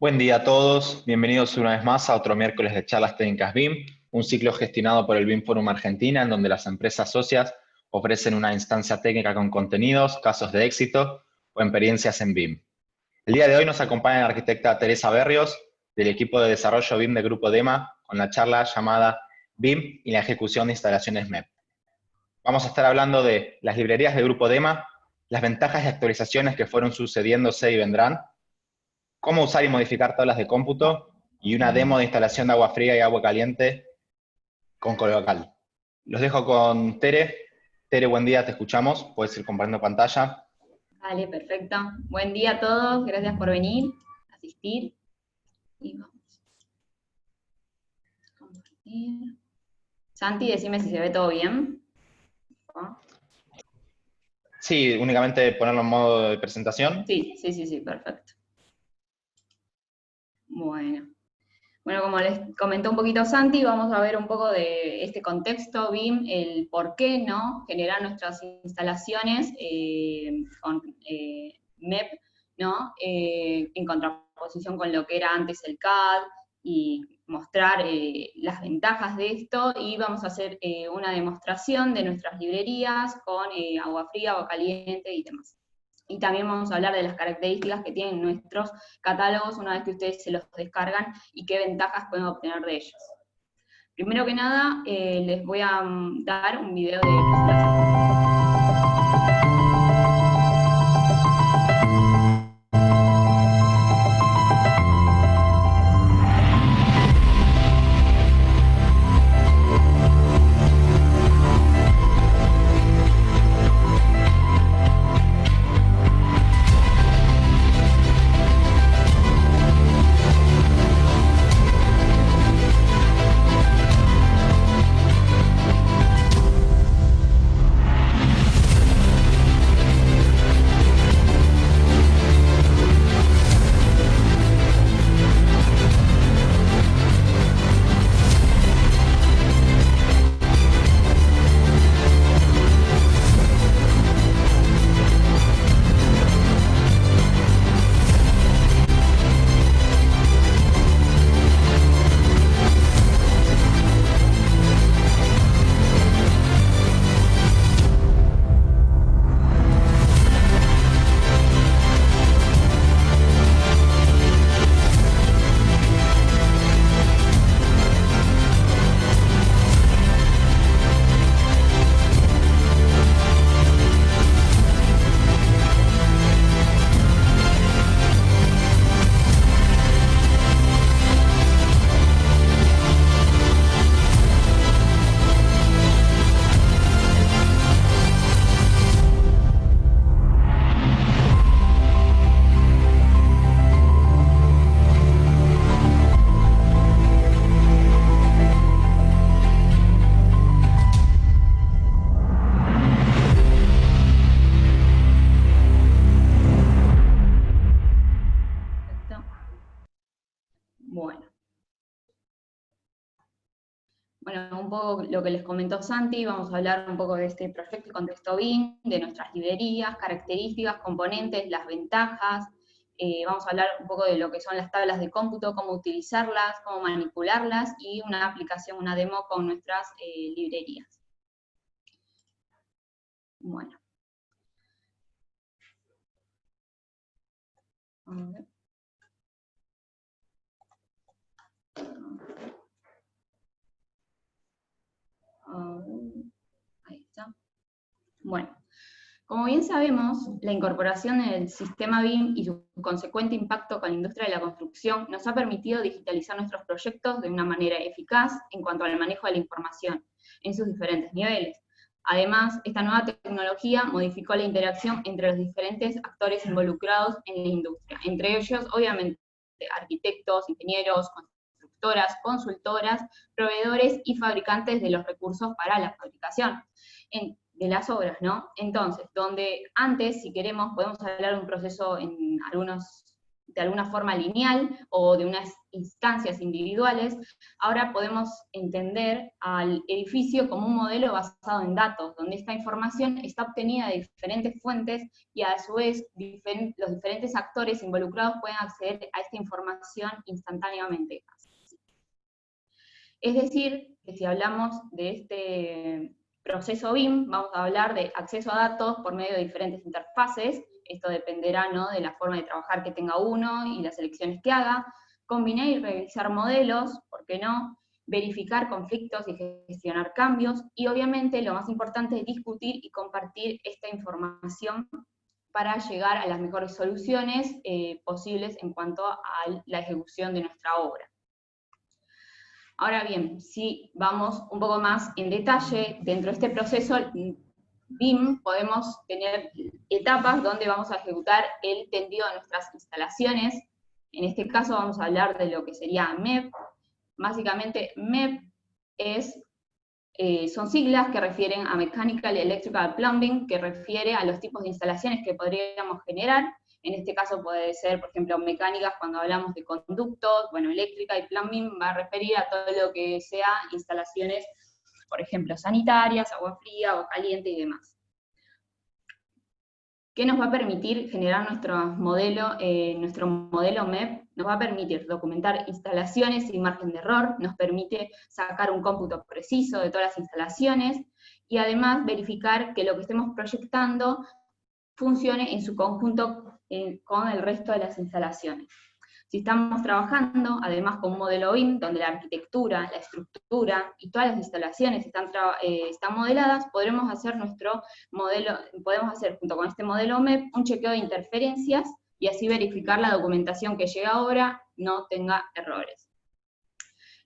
Buen día a todos, bienvenidos una vez más a otro miércoles de charlas técnicas BIM, un ciclo gestionado por el BIM Forum Argentina, en donde las empresas socias ofrecen una instancia técnica con contenidos, casos de éxito o experiencias en BIM. El día de hoy nos acompaña la arquitecta Teresa Berrios, del equipo de desarrollo BIM de Grupo DEMA, con la charla llamada BIM y la ejecución de instalaciones MEP. Vamos a estar hablando de las librerías de Grupo DEMA, las ventajas y actualizaciones que fueron sucediéndose y vendrán, cómo usar y modificar tablas de cómputo y una demo de instalación de agua fría y agua caliente con Colocal. Los dejo con Tere. Tere, buen día, te escuchamos. Puedes ir compartiendo pantalla. Vale, perfecto. Buen día a todos, gracias por venir, asistir. Y vamos. Compartir. Santi, decime si se ve todo bien. Sí, únicamente ponerlo en modo de presentación. Sí, perfecto. Bueno, como les comentó un poquito Santi, vamos a ver un poco de este contexto BIM, el por qué, ¿no?, generar nuestras instalaciones con MEP, ¿no?, en contraposición con lo que era antes el CAD, y mostrar las ventajas de esto, y vamos a hacer una demostración de nuestras librerías con agua fría, agua caliente y demás. Y también vamos a hablar de las características que tienen nuestros catálogos una vez que ustedes se los descargan y qué ventajas pueden obtener de ellos. Primero que nada, les voy a dar un video de presentación. Bueno, un poco lo que les comentó Santi, vamos a hablar un poco de este proyecto y contexto BIM, de nuestras librerías, características, componentes, las ventajas, vamos a hablar un poco de lo que son las tablas de cómputo, cómo utilizarlas, cómo manipularlas, y una aplicación, una demo con nuestras librerías. Bueno. A ver. Ahí está. Bueno, como bien sabemos, la incorporación del sistema BIM y su consecuente impacto con la industria de la construcción nos ha permitido digitalizar nuestros proyectos de una manera eficaz en cuanto al manejo de la información en sus diferentes niveles. Además, esta nueva tecnología modificó la interacción entre los diferentes actores involucrados en la industria, entre ellos, obviamente, arquitectos, ingenieros, constructoras, consultoras, proveedores y fabricantes de los recursos para la fabricación de las obras, ¿no? Entonces, donde antes, si queremos, podemos hablar de un proceso en algunos de alguna forma lineal o de unas instancias individuales, ahora podemos entender al edificio como un modelo basado en datos, donde esta información está obtenida de diferentes fuentes y a su vez los diferentes actores involucrados pueden acceder a esta información instantáneamente. Es decir, que si hablamos de este proceso BIM, vamos a hablar de acceso a datos por medio de diferentes interfaces. Esto dependerá, ¿no?, de la forma de trabajar que tenga uno y las elecciones que haga. Combinar y revisar modelos, ¿por qué no? Verificar conflictos y gestionar cambios. Y obviamente lo más importante es discutir y compartir esta información para llegar a las mejores soluciones posibles en cuanto a la ejecución de nuestra obra. Ahora bien, si vamos un poco más en detalle, dentro de este proceso BIM podemos tener etapas donde vamos a ejecutar el tendido de nuestras instalaciones. En este caso vamos a hablar de lo que sería MEP. Básicamente MEP son siglas que refieren a Mechanical, Electrical, Plumbing, que refiere a los tipos de instalaciones que podríamos generar. En este caso puede ser, por ejemplo, mecánicas cuando hablamos de conductos, bueno, eléctrica y plumbing va a referir a todo lo que sea instalaciones, por ejemplo, sanitarias, agua fría, agua caliente y demás. ¿Qué nos va a permitir generar nuestro modelo MEP? Nos va a permitir documentar instalaciones sin margen de error, nos permite sacar un cómputo preciso de todas las instalaciones, y además verificar que lo que estemos proyectando funcione en su conjunto con el resto de las instalaciones. Si estamos trabajando, además, con un modelo BIM, donde la arquitectura, la estructura y todas las instalaciones están modeladas, podremos hacer junto con este modelo MEP, un chequeo de interferencias, y así verificar la documentación que llega ahora no tenga errores.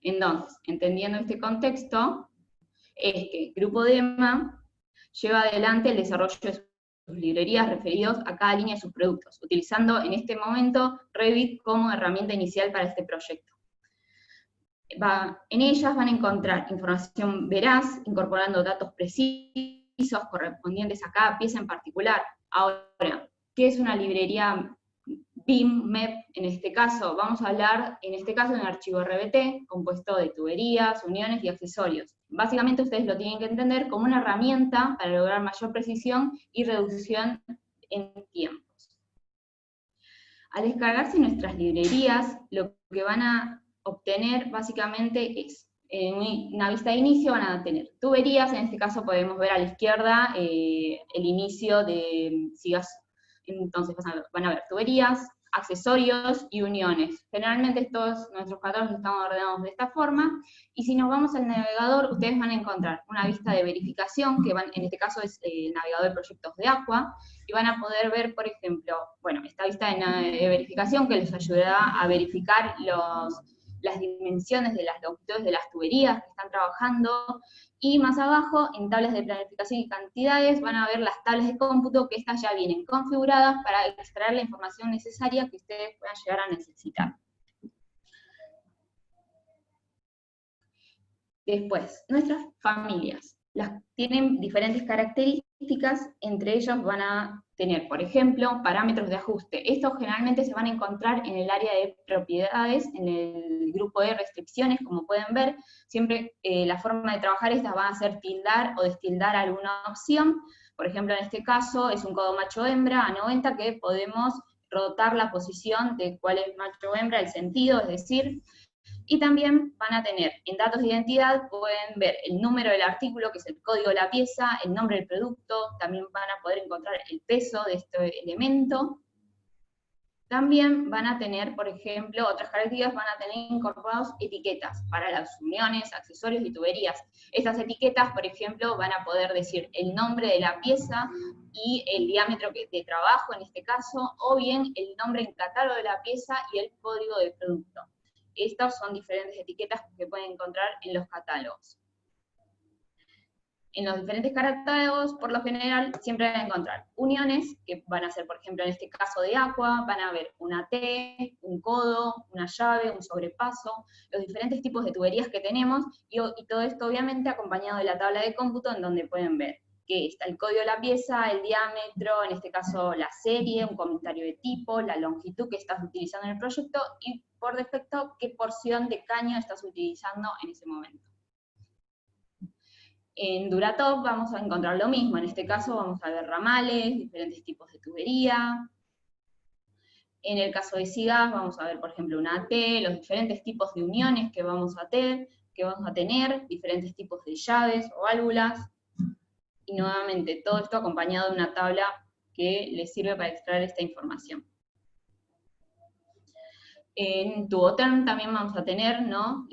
Entonces, entendiendo este contexto, es que el Grupo DEMA lleva adelante el desarrollo de sus librerías referidos a cada línea de sus productos, utilizando en este momento Revit como herramienta inicial para este proyecto. En ellas van a encontrar información veraz, incorporando datos precisos correspondientes a cada pieza en particular. Ahora, ¿qué es una librería BIM, MEP, en este caso? Vamos a hablar, en este caso, de un archivo RBT, compuesto de tuberías, uniones y accesorios. Básicamente ustedes lo tienen que entender como una herramienta para lograr mayor precisión y reducción en tiempos. Al descargarse nuestras librerías, lo que van a obtener básicamente es, en una vista de inicio van a tener tuberías, en este caso podemos ver a la izquierda el inicio de entonces van a ver tuberías, accesorios y uniones. Generalmente todos nuestros catálogos están ordenados de esta forma, y si nos vamos al navegador, ustedes van a encontrar una vista de verificación, que en este caso es el navegador de proyectos de Aqua, y van a poder ver, por ejemplo, bueno, esta vista de verificación que les ayudará a verificar las dimensiones de las longitudes de las tuberías que están trabajando, y más abajo, en tablas de planificación y cantidades, van a ver las tablas de cómputo, que estas ya vienen configuradas para extraer la información necesaria que ustedes puedan llegar a necesitar. Después, nuestras familias tienen diferentes características, entre ellos van a tener, por ejemplo, parámetros de ajuste. Estos generalmente se van a encontrar en el área de propiedades, en el grupo de restricciones, como pueden ver. Siempre la forma de trabajar estas va a ser tildar o destildar alguna opción. Por ejemplo, en este caso es un codo macho-hembra a 90, que podemos rotar la posición de cuál es macho-hembra, el sentido, es decir. Y también van a tener, en datos de identidad, pueden ver el número del artículo, que es el código de la pieza, el nombre del producto, también van a poder encontrar el peso de este elemento. También van a tener, por ejemplo, otras características, van a tener incorporados etiquetas para las uniones, accesorios y tuberías. Estas etiquetas, por ejemplo, van a poder decir el nombre de la pieza y el diámetro de trabajo en este caso, o bien el nombre en catálogo de la pieza y el código del producto. Estas son diferentes etiquetas que pueden encontrar en los catálogos. En los diferentes catálogos, por lo general, siempre van a encontrar uniones, que van a ser, por ejemplo, en este caso de Aqua, van a ver una T, un codo, una llave, un sobrepaso, los diferentes tipos de tuberías que tenemos, y todo esto obviamente acompañado de la tabla de cómputo, en donde pueden ver que está el código de la pieza, el diámetro, en este caso la serie, un comentario de tipo, la longitud que estás utilizando en el proyecto, y por defecto qué porción de caño estás utilizando en ese momento. En Duratop vamos a encontrar lo mismo, en este caso vamos a ver ramales, diferentes tipos de tubería. En el caso de SIGAS vamos a ver, por ejemplo, una AT, los diferentes tipos de uniones que vamos a tener, diferentes tipos de llaves o válvulas, y nuevamente todo esto acompañado de una tabla que les sirve para extraer esta información. En Tuboterm también vamos a tener, ¿no?,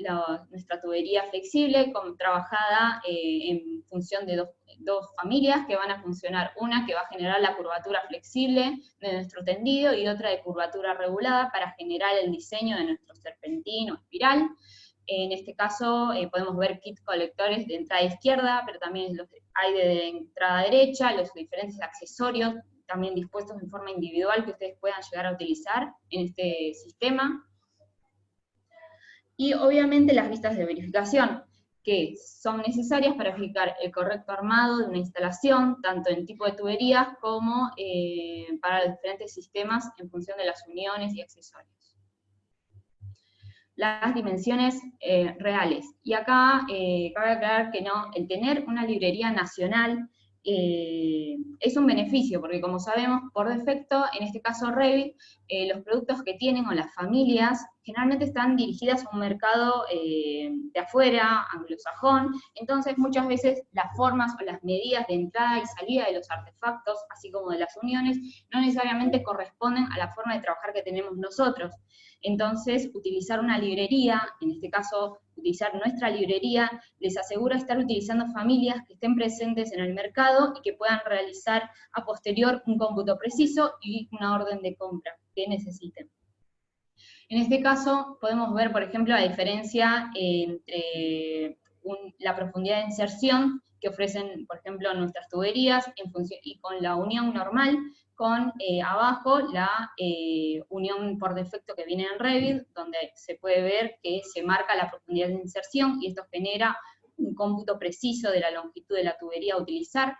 nuestra tubería flexible trabajada en función de dos familias que van a funcionar, una que va a generar la curvatura flexible de nuestro tendido y otra de curvatura regulada para generar el diseño de nuestro serpentín o espiral. En este caso podemos ver kit colectores de entrada izquierda, pero también hay de entrada derecha, los diferentes accesorios también dispuestos en forma individual que ustedes puedan llegar a utilizar en este sistema. Y obviamente las vistas de verificación, que son necesarias para verificar el correcto armado de una instalación, tanto en tipo de tuberías como para los diferentes sistemas en función de las uniones y accesorios. Las dimensiones reales. Y acá cabe aclarar que no, el tener una librería nacional es un beneficio, porque como sabemos, por defecto, en este caso Revit, los productos que tienen o las familias generalmente están dirigidas a un mercado de afuera, anglosajón, entonces muchas veces las formas o las medidas de entrada y salida de los artefactos, así como de las uniones, no necesariamente corresponden a la forma de trabajar que tenemos nosotros. Entonces, utilizar una librería, en este caso, utilizar nuestra librería, les asegura estar utilizando familias que estén presentes en el mercado y que puedan realizar a posterior un cómputo preciso y una orden de compra que necesiten. En este caso, podemos ver, por ejemplo, la diferencia entre la profundidad de inserción que ofrecen, por ejemplo, nuestras tuberías y con la unión normal, con abajo la unión por defecto que viene en Revit, donde se puede ver que se marca la profundidad de inserción, y esto genera un cómputo preciso de la longitud de la tubería a utilizar.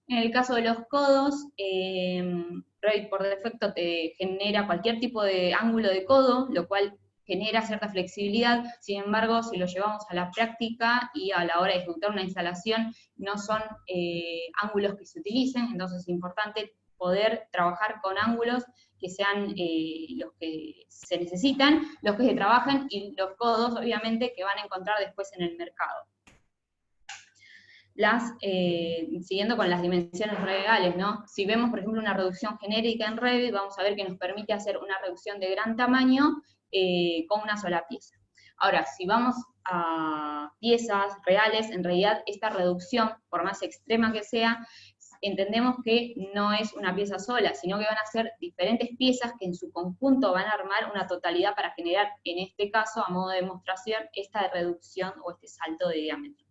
En el caso de los codos, Revit por defecto te genera cualquier tipo de ángulo de codo, lo cual genera cierta flexibilidad. Sin embargo, si lo llevamos a la práctica y a la hora de ejecutar una instalación, no son ángulos que se utilicen, entonces es importante poder trabajar con ángulos que sean los que se necesitan, los que se trabajan, y los codos, obviamente, que van a encontrar después en el mercado. Siguiendo con las dimensiones reales, ¿no? Si vemos, por ejemplo, una reducción genérica en Revit, vamos a ver que nos permite hacer una reducción de gran tamaño con una sola pieza. Ahora, si vamos a piezas reales, en realidad esta reducción, por más extrema que sea, entendemos que no es una pieza sola, sino que van a ser diferentes piezas que en su conjunto van a armar una totalidad para generar, en este caso, a modo de demostración, esta reducción o este salto de diámetro.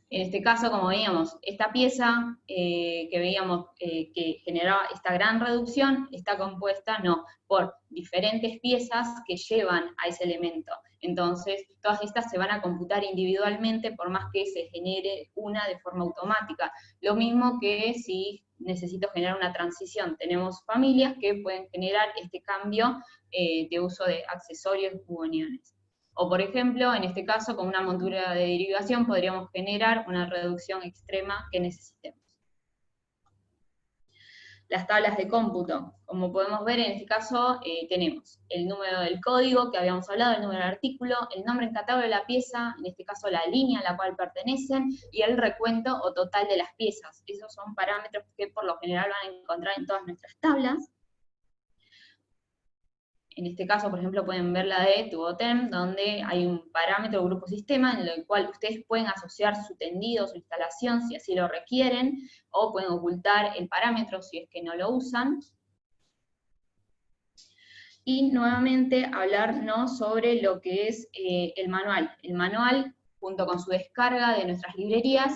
En este caso, como veíamos, esta pieza que veíamos que generaba esta gran reducción, está compuesta por diferentes piezas que llevan a ese elemento. Entonces, todas estas se van a computar individualmente, por más que se genere una de forma automática. Lo mismo que si necesito generar una transición. Tenemos familias que pueden generar este cambio de uso de accesorios u uniones. O por ejemplo, en este caso, con una montura de derivación podríamos generar una reducción extrema que necesitemos. Las tablas de cómputo. Como podemos ver, en este caso tenemos el número del código que habíamos hablado, el número del artículo, el nombre en catálogo de la pieza, en este caso la línea a la cual pertenecen, y el recuento o total de las piezas. Esos son parámetros que por lo general van a encontrar en todas nuestras tablas. En este caso, por ejemplo, pueden ver la de Tuboterm, donde hay un parámetro grupo sistema en el cual ustedes pueden asociar su tendido, su instalación, si así lo requieren, o pueden ocultar el parámetro si es que no lo usan. Y nuevamente hablarnos sobre lo que es el manual. El manual, junto con su descarga de nuestras librerías,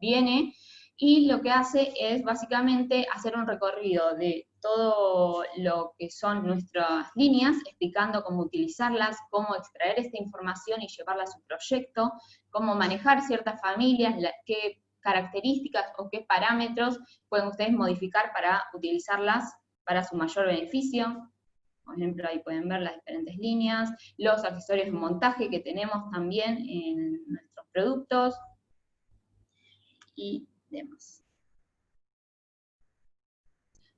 viene y lo que hace es básicamente hacer un recorrido de todo lo que son nuestras líneas, explicando cómo utilizarlas, cómo extraer esta información y llevarla a su proyecto, cómo manejar ciertas familias, qué características o qué parámetros pueden ustedes modificar para utilizarlas para su mayor beneficio. Por ejemplo, ahí pueden ver las diferentes líneas, los accesorios de montaje que tenemos también en nuestros productos y demás.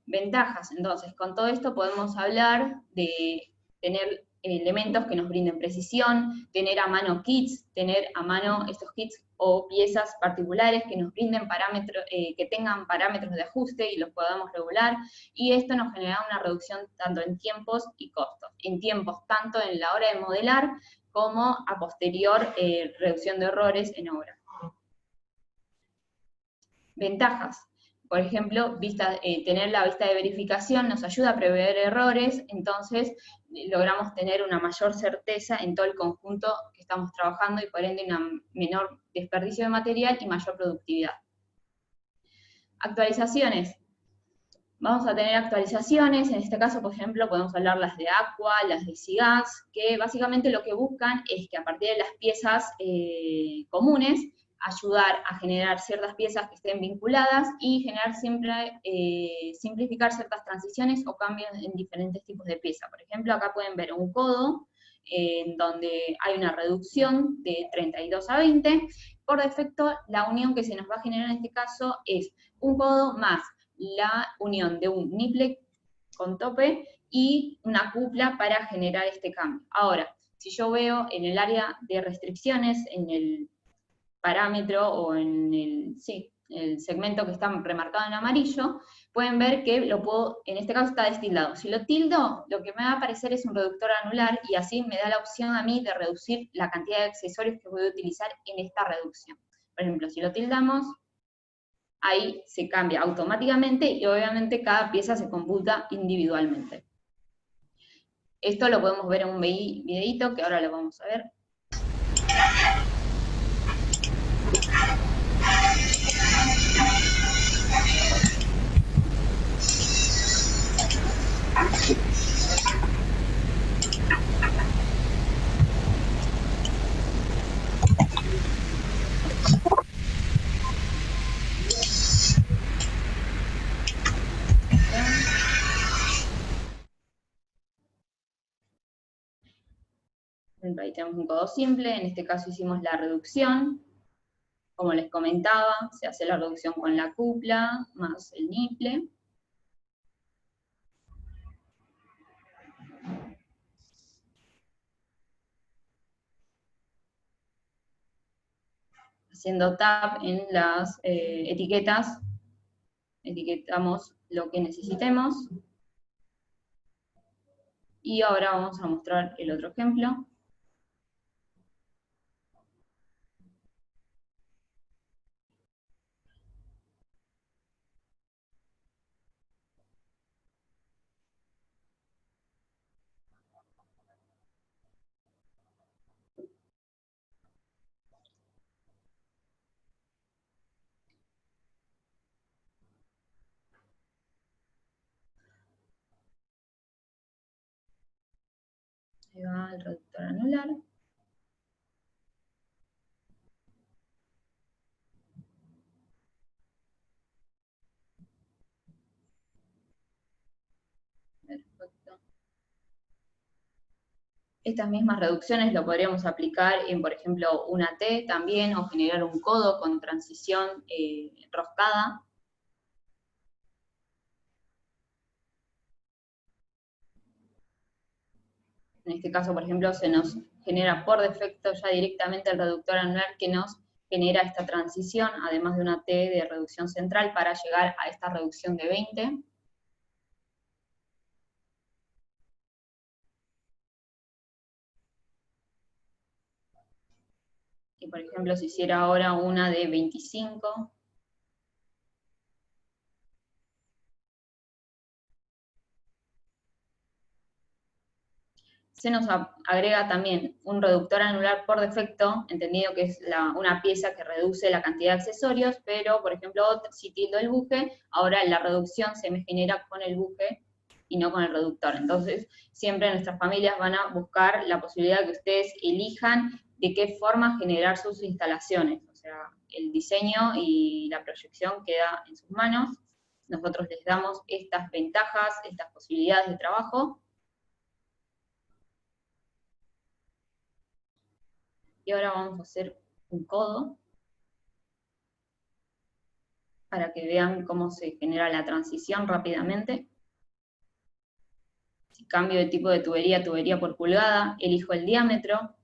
Ventajas, entonces, con todo esto podemos hablar de tener elementos que nos brinden precisión, tener a mano kits, tener a mano estos kits o piezas particulares que nos brinden parámetros, que tengan parámetros de ajuste y los podamos regular, y esto nos genera una reducción tanto en tiempos y costos. En tiempos, tanto en la hora de modelar, como a posterior reducción de errores en obra. Ventajas. Por ejemplo, tener la vista de verificación nos ayuda a prever errores, entonces logramos tener una mayor certeza en todo el conjunto que estamos trabajando y por ende un menor desperdicio de material y mayor productividad. Actualizaciones. Vamos a tener actualizaciones, en este caso, por ejemplo, podemos hablar las de Aqua, las de SIGAS, que básicamente lo que buscan es que a partir de las piezas comunes, ayudar a generar ciertas piezas que estén vinculadas y generar siempre, simplificar ciertas transiciones o cambios en diferentes tipos de pieza. Por ejemplo, acá pueden ver un codo en donde hay una reducción de 32 a 20. Por defecto, la unión que se nos va a generar en este caso es un codo más la unión de un nipple con tope y una cupla para generar este cambio. Ahora, si yo veo en el área de restricciones, en el parámetro o en el segmento que está remarcado en amarillo, pueden ver que lo puedo, en este caso está destildado. Si lo tildo, lo que me va a aparecer es un reductor anular y así me da la opción a mí de reducir la cantidad de accesorios que voy a utilizar en esta reducción. Por ejemplo, si lo tildamos, ahí se cambia automáticamente y obviamente cada pieza se computa individualmente. Esto lo podemos ver en un videito que ahora lo vamos a ver. Ahí tenemos un codo simple, en este caso hicimos la reducción. Como les comentaba, se hace la reducción con la cupla más el nipple. Haciendo tab en las etiquetas, etiquetamos lo que necesitemos. Y ahora vamos a mostrar el otro ejemplo. Ahí va el reductor anular. Perfecto. Estas mismas reducciones lo podríamos aplicar en, por ejemplo, una T también, o generar un codo con transición roscada. En este caso, por ejemplo, se nos genera por defecto ya directamente el reductor anular que nos genera esta transición, además de una T de reducción central para llegar a esta reducción de 20. Y por ejemplo, si hiciera ahora una de 25, Se nos agrega también un reductor anular por defecto, entendido que es una pieza que reduce la cantidad de accesorios, pero, por ejemplo, si tildo el buque, ahora la reducción se me genera con el buque y no con el reductor. Entonces, siempre nuestras familias van a buscar la posibilidad de que ustedes elijan de qué forma generar sus instalaciones. O sea, el diseño y la proyección queda en sus manos. Nosotros les damos estas ventajas, estas posibilidades de trabajo. Y ahora vamos a hacer un codo para que vean cómo se genera la transición rápidamente. Si cambio de tipo de tubería, tubería por pulgada, elijo el diámetro.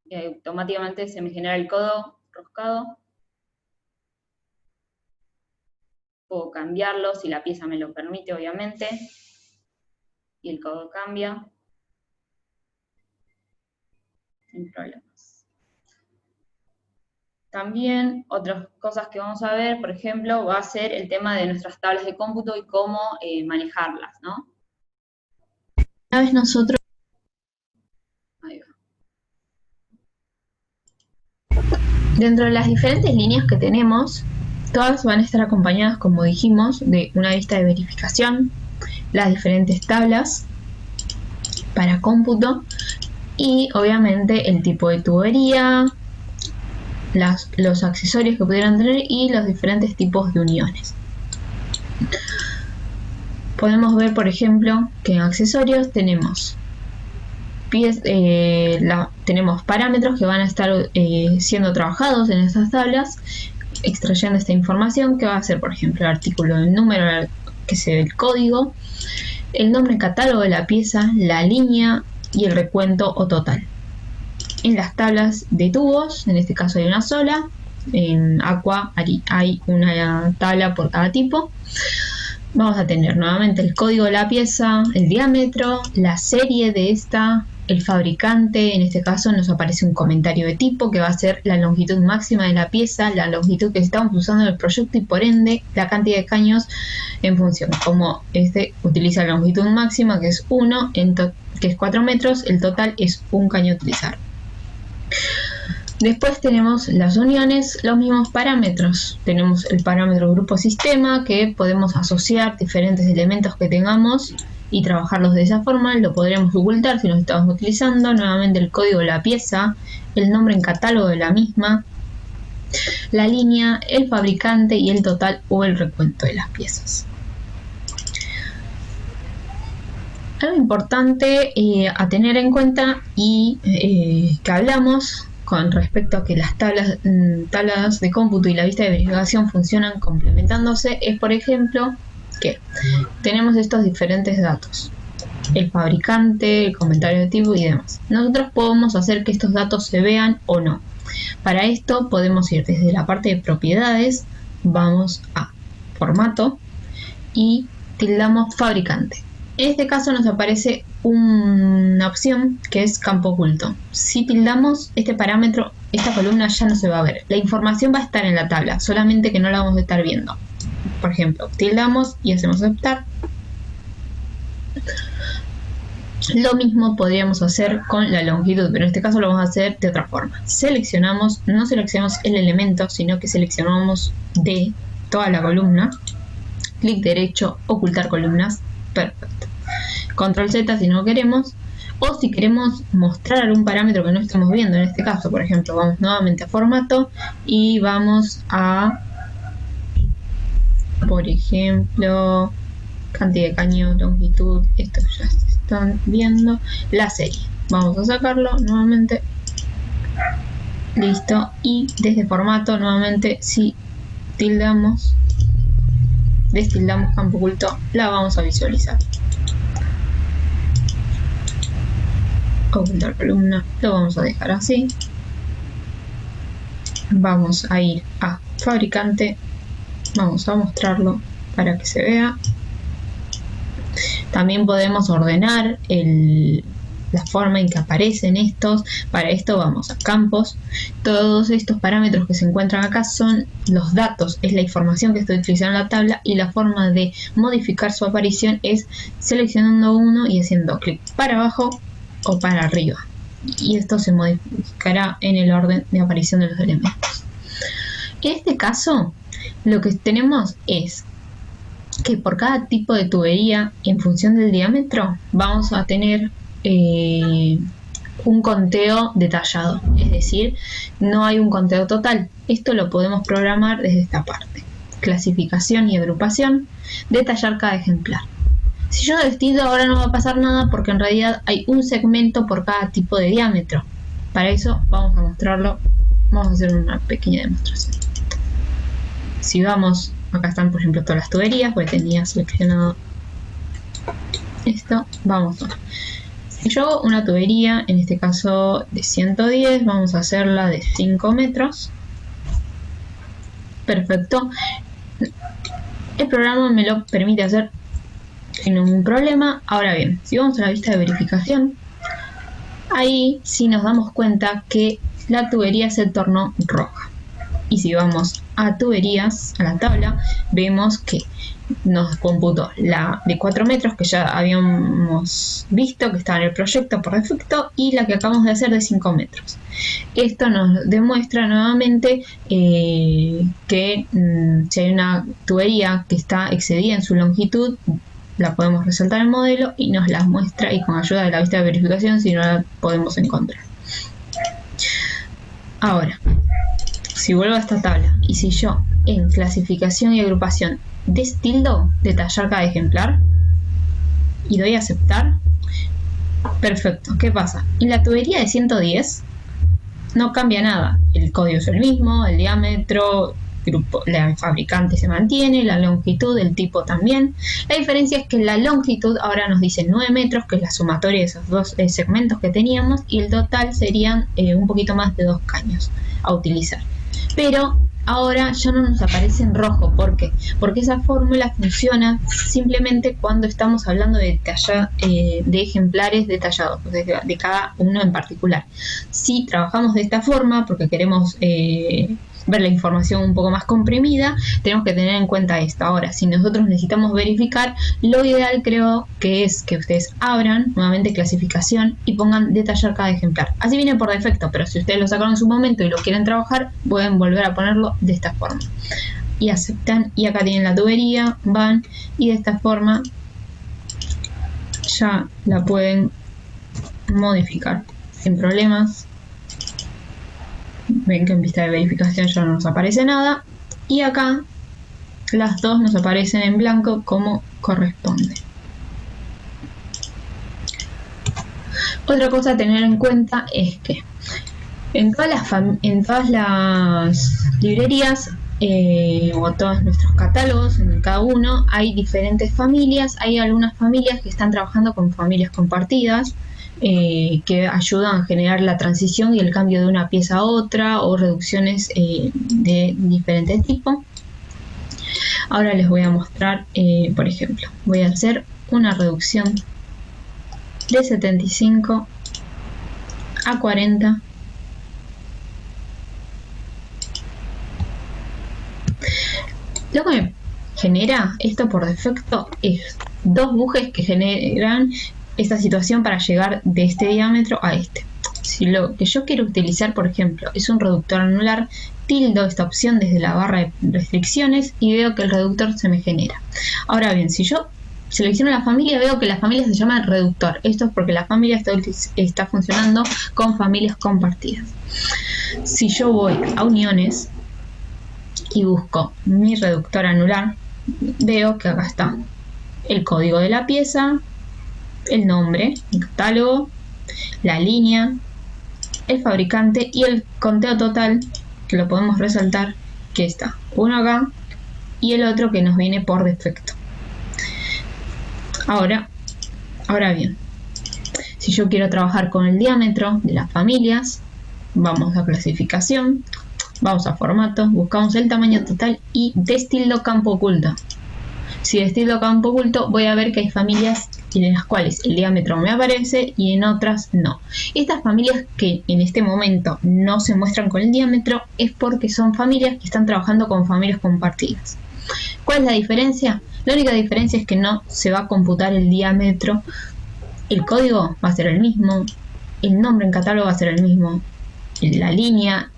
Y automáticamente se me genera el codo roscado. Puedo cambiarlo si la pieza me lo permite, obviamente. Y el codo cambia. Sin problemas. También otras cosas que vamos a ver, por ejemplo, va a ser el tema de nuestras tablas de cómputo y cómo manejarlas, ¿no? Una vez nosotros Ahí va. Dentro de las diferentes líneas que tenemos, todas van a estar acompañadas, como dijimos, de una lista de verificación, las diferentes tablas para cómputo y obviamente el tipo de tubería, los accesorios que pudieran tener y los diferentes tipos de uniones. Podemos ver, por ejemplo, que en accesorios tenemos tenemos parámetros que van a estar siendo trabajados en estas tablas, extrayendo esta información que va a ser, por ejemplo, el artículo, el número, que es el código, el nombre en catálogo de la pieza, la línea y el recuento o total. En las tablas de tubos, en este caso hay una sola, en Aqua hay una tabla por cada tipo. Vamos a tener nuevamente el código de la pieza, el diámetro, la serie de esta, el fabricante. En este caso nos aparece un comentario de tipo que va a ser la longitud máxima de la pieza, la longitud que estamos usando en el proyecto y por ende la cantidad de caños en función. Como este utiliza la longitud máxima que es 1, que es 4 metros, el total es un caño a utilizar. Después tenemos las uniones, los mismos parámetros. Tenemos el parámetro grupo sistema, que podemos asociar diferentes elementos que tengamos y trabajarlos de esa forma. Lo podríamos ocultar si los estamos utilizando. Nuevamente el código de la pieza, el nombre en catálogo de la misma, la línea, el fabricante y el total o el recuento de las piezas. Algo importante a tener en cuenta y que hablamos con respecto a que las tablas de cómputo y la vista de verificación funcionan complementándose es, por ejemplo, que tenemos estos diferentes datos, el fabricante, el comentario de tipo y demás. Nosotros podemos hacer que estos datos se vean o no. Para esto podemos ir desde la parte de propiedades, vamos a formato y tildamos fabricante. En este caso nos aparece una opción que es campo oculto. Si tildamos este parámetro, esta columna ya no se va a ver. La información va a estar en la tabla, solamente que no la vamos a estar viendo. Por ejemplo, tildamos y hacemos aceptar. Lo mismo podríamos hacer con la longitud, pero en este caso lo vamos a hacer de otra forma. Seleccionamos, no seleccionamos el elemento, sino que seleccionamos de toda la columna. Clic derecho, ocultar columnas. Perfecto. Control Z si no queremos, o si queremos mostrar algún parámetro que no estamos viendo, en este caso, por ejemplo, vamos nuevamente a formato y vamos a, por ejemplo, cantidad de caños, longitud, esto ya se están viendo, la serie. Vamos a sacarlo nuevamente, listo, y desde formato nuevamente si tildamos, destildamos campo oculto, la vamos a visualizar. Ocultar columna, lo vamos a dejar así. Vamos a ir a fabricante, vamos a mostrarlo para que se vea. También podemos ordenar la forma en que aparecen estos. Para esto vamos a campos. Todos estos parámetros que se encuentran acá son los datos, es la información que estoy utilizando en la tabla, y la forma de modificar su aparición es seleccionando uno y haciendo clic para abajo o para arriba. Y esto se modificará en el orden de aparición de los elementos. En este caso, lo que tenemos es que por cada tipo de tubería, en función del diámetro, vamos a tener un conteo detallado. Es decir, no hay un conteo total. Esto lo podemos programar desde esta parte. Clasificación y agrupación, detallar cada ejemplar. Si yo destindo, ahora no va a pasar nada porque en realidad hay un segmento por cada tipo de diámetro. Para eso vamos a mostrarlo. Vamos a hacer una pequeña demostración. Si vamos, acá están por ejemplo todas las tuberías, porque tenía seleccionado esto. Vamos a ver. Si yo hago una tubería, en este caso de 110, vamos a hacerla de 5 metros. Perfecto. El programa me lo permite hacer sin ningún problema. Ahora bien, si vamos a la vista de verificación, ahí sí nos damos cuenta que la tubería se tornó roja. Y si vamos a tuberías, a la tabla, vemos que nos computó la de 4 metros, que ya habíamos visto que estaba en el proyecto por defecto, y la que acabamos de hacer de 5 metros. Esto nos demuestra nuevamente que si hay una tubería que está excedida en su longitud, la podemos resaltar en el modelo y nos la muestra, y con ayuda de la vista de verificación si no la podemos encontrar. Ahora, si vuelvo a esta tabla y si yo en clasificación y agrupación destildo detallar cada ejemplar y doy a aceptar, perfecto. ¿Qué pasa? En la tubería de 110 no cambia nada. El código es el mismo, el diámetro, el fabricante se mantiene, la longitud, el tipo también. La diferencia es que la longitud ahora nos dice 9 metros, que es la sumatoria de esos dos segmentos que teníamos, y el total serían un poquito más de 2 caños a utilizar. Pero ahora ya no nos aparece en rojo. ¿Por qué? Porque esa fórmula funciona simplemente cuando estamos hablando de ejemplares detallados, de cada uno en particular. Si trabajamos de esta forma, porque queremos ver la información un poco más comprimida, tenemos que tener en cuenta esto. Ahora, si nosotros necesitamos verificar, lo ideal creo que es que ustedes abran nuevamente clasificación y pongan detallar cada ejemplar. Así viene por defecto, pero si ustedes lo sacaron en su momento y lo quieren trabajar, pueden volver a ponerlo de esta forma. Y aceptan, y acá tienen la tubería, van y de esta forma ya la pueden modificar sin problemas. Ven que en vista de verificación ya no nos aparece nada, y acá las dos nos aparecen en blanco como corresponde. Otra cosa a tener en cuenta es que en todas las librerías o todos nuestros catálogos, en cada uno hay diferentes familias. Hay algunas familias que están trabajando con familias compartidas, que ayudan a generar la transición y el cambio de una pieza a otra, o reducciones de diferentes tipos. Ahora les voy a mostrar, por ejemplo, voy a hacer una reducción de 75 a 40. Lo que me genera esto por defecto es 2 bujes que generan esta situación para llegar de este diámetro a este. Si lo que yo quiero utilizar, por ejemplo, es un reductor anular, tildo esta opción desde la barra de restricciones y veo que el reductor se me genera. Ahora bien, si yo selecciono la familia, veo que la familia se llama reductor. Esto es porque la familia está funcionando con familias compartidas. Si yo voy a uniones y busco mi reductor anular, veo que acá está el código de la pieza, el nombre, el catálogo, la línea, el fabricante y el conteo total, que lo podemos resaltar, que está uno acá y el otro que nos viene por defecto. Ahora bien, si yo quiero trabajar con el diámetro de las familias, vamos a clasificación, vamos a formato, buscamos el tamaño total y destildo campo oculto. Si destildo campo oculto, voy a ver que hay familias en las cuales el diámetro me aparece y en otras no. Estas familias que en este momento no se muestran con el diámetro es porque son familias que están trabajando con familias compartidas. ¿Cuál es la diferencia? La única diferencia es que no se va a computar el diámetro, el código va a ser el mismo, el nombre en catálogo va a ser el mismo, la línea,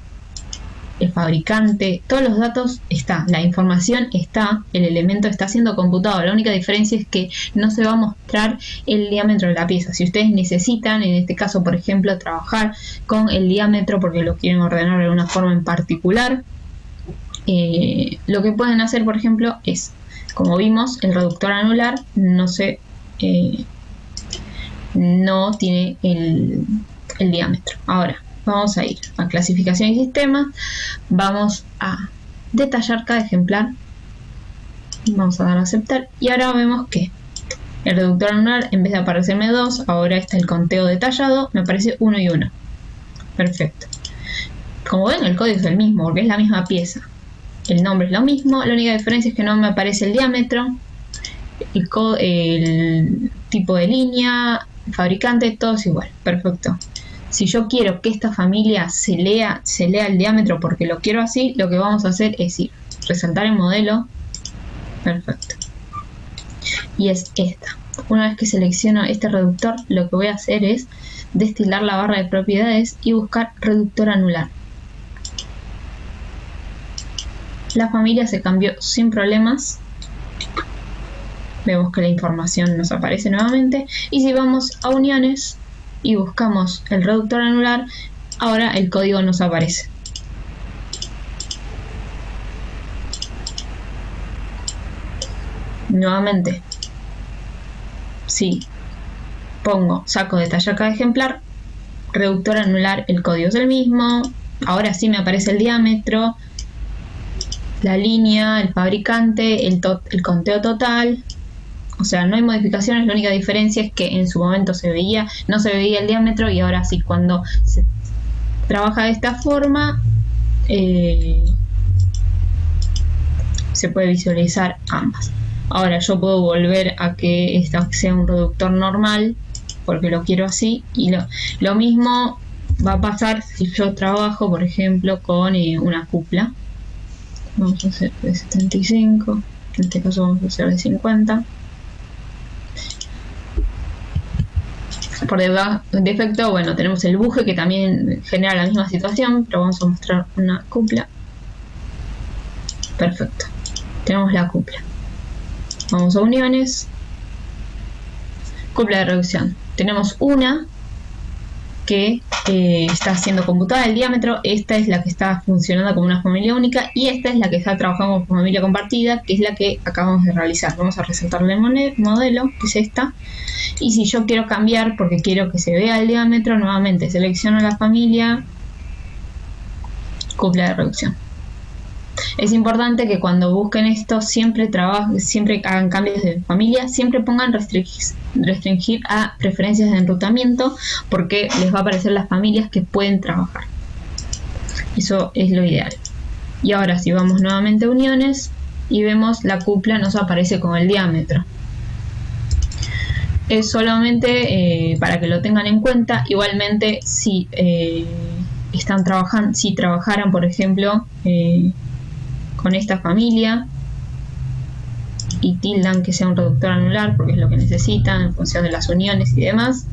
el fabricante, todos los datos está, la información está, el elemento está siendo computado. La única diferencia es que no se va a mostrar el diámetro de la pieza. Si ustedes necesitan, en este caso, por ejemplo, trabajar con el diámetro porque lo quieren ordenar de una forma en particular, lo que pueden hacer, por ejemplo, es, como vimos, el reductor anular no tiene el diámetro. Ahora vamos a ir a clasificación y sistemas, vamos a detallar cada ejemplar, vamos a dar a aceptar y ahora vemos que el reductor anular, en vez de aparecerme 2, ahora está el conteo detallado, me aparece 1 y 1. Perfecto. Como ven, el código es el mismo porque es la misma pieza, el nombre es lo mismo, la única diferencia es que no me aparece el diámetro, el tipo de línea, el fabricante, todo es igual. Perfecto. Si yo quiero que esta familia se lea el diámetro porque lo quiero así, lo que vamos a hacer es resaltar el modelo. Perfecto. Y es esta. Una vez que selecciono este reductor, lo que voy a hacer es destilar la barra de propiedades y buscar reductor anular. La familia se cambió sin problemas. Vemos que la información nos aparece nuevamente. Y si vamos a uniones y buscamos el reductor anular, ahora el código nos aparece. Nuevamente, si saco detallar cada ejemplar, reductor anular, el código es el mismo, ahora sí me aparece el diámetro, la línea, el fabricante, el conteo total. O sea, no hay modificaciones, la única diferencia es que en su momento no se veía el diámetro y ahora sí, cuando se trabaja de esta forma, se puede visualizar ambas. Ahora yo puedo volver a que esta sea un reductor normal porque lo quiero así y lo mismo va a pasar si yo trabajo, por ejemplo, con una cupla. Vamos a hacer de 75, en este caso vamos a hacer de 50. Por defecto, bueno, tenemos el buje que también genera la misma situación, pero vamos a mostrar una cupla. Perfecto, tenemos la cupla. Vamos a uniones, cupla de reducción. Tenemos una que está siendo computada el diámetro, esta es la que está funcionando como una familia única y esta es la que está trabajando como familia compartida, que es la que acabamos de realizar. Vamos a resaltarle el modelo, que es esta, y si yo quiero cambiar porque quiero que se vea el diámetro, nuevamente selecciono la familia, cupla de reducción. Es importante que cuando busquen esto siempre hagan cambios de familia, siempre pongan restringir a preferencias de enrutamiento porque les va a aparecer las familias que pueden trabajar. Eso es lo ideal. Y ahora si vamos nuevamente a uniones y vemos la cupla nos aparece con el diámetro. Es solamente para que lo tengan en cuenta. Igualmente si trabajaran por ejemplo con esta familia y tildan que sea un reductor anular porque es lo que necesitan en función de las uniones y demás,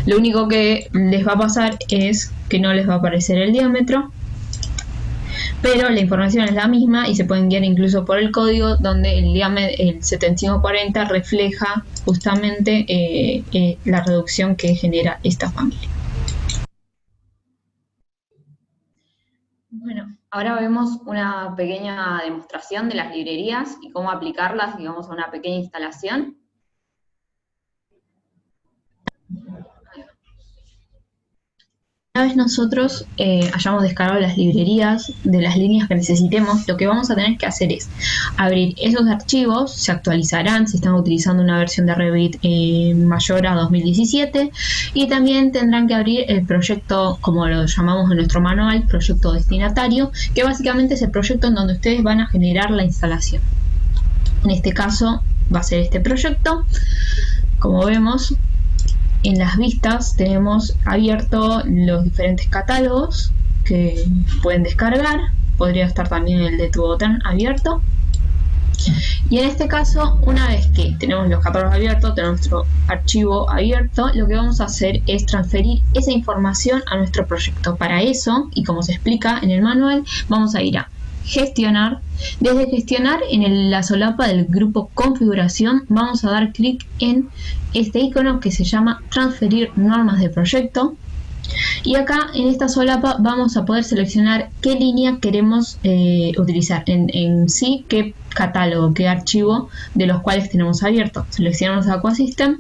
lo único que les va a pasar es que no les va a aparecer el diámetro, pero la información es la misma y se pueden guiar incluso por el código donde el 7540 refleja justamente la reducción que genera esta familia. Bueno, ahora vemos una pequeña demostración de las librerías y cómo aplicarlas, digamos, a una pequeña instalación. Una vez nosotros hayamos descargado las librerías de las líneas que necesitemos, lo que vamos a tener que hacer es abrir esos archivos, se actualizarán si están utilizando una versión de Revit mayor a 2017 y también tendrán que abrir el proyecto, como lo llamamos en nuestro manual, proyecto destinatario, que básicamente es el proyecto en donde ustedes van a generar la instalación. En este caso va a ser este proyecto. Como vemos, en las vistas tenemos abierto los diferentes catálogos que pueden descargar. Podría estar también el de TuboTran abierto. Y en este caso, una vez que tenemos los catálogos abiertos, tenemos nuestro archivo abierto, lo que vamos a hacer es transferir esa información a nuestro proyecto. Para eso, y como se explica en el manual, vamos a ir a gestionar. Desde gestionar, en la solapa del grupo configuración, vamos a dar clic en este icono que se llama transferir normas de proyecto. Y acá en esta solapa vamos a poder seleccionar qué línea queremos utilizar, en sí qué catálogo, qué archivo de los cuales tenemos abierto. Seleccionamos Aquasystem.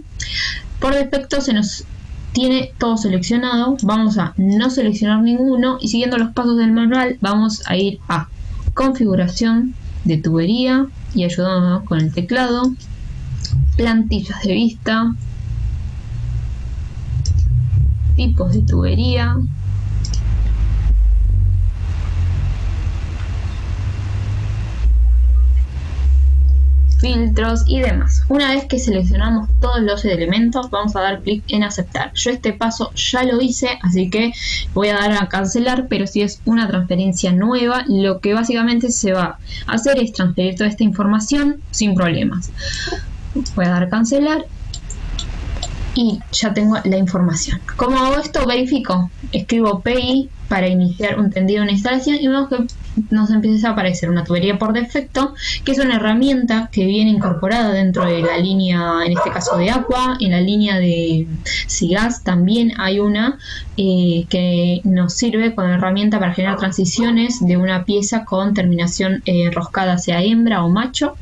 Por defecto se nos tiene todo seleccionado. Vamos a no seleccionar ninguno y siguiendo los pasos del manual vamos a ir a configuración de tubería y ayudándonos con el teclado, plantillas de vista, tipos de tubería, filtros y demás. Una vez que seleccionamos todos los elementos, vamos a dar clic en aceptar. Yo este paso ya lo hice, así que voy a dar a cancelar, pero si es una transferencia nueva, lo que básicamente se va a hacer es transferir toda esta información sin problemas. Voy a dar a cancelar y ya tengo la información. ¿Cómo hago esto? Verifico. Escribo PI para iniciar un tendido en una instalación y vemos que nos empieza a aparecer una tubería por defecto, que es una herramienta que viene incorporada dentro de la línea, en este caso de Aqua. En la línea de SIGAS también hay una que nos sirve como herramienta para generar transiciones de una pieza con terminación enroscada hacia hembra o macho.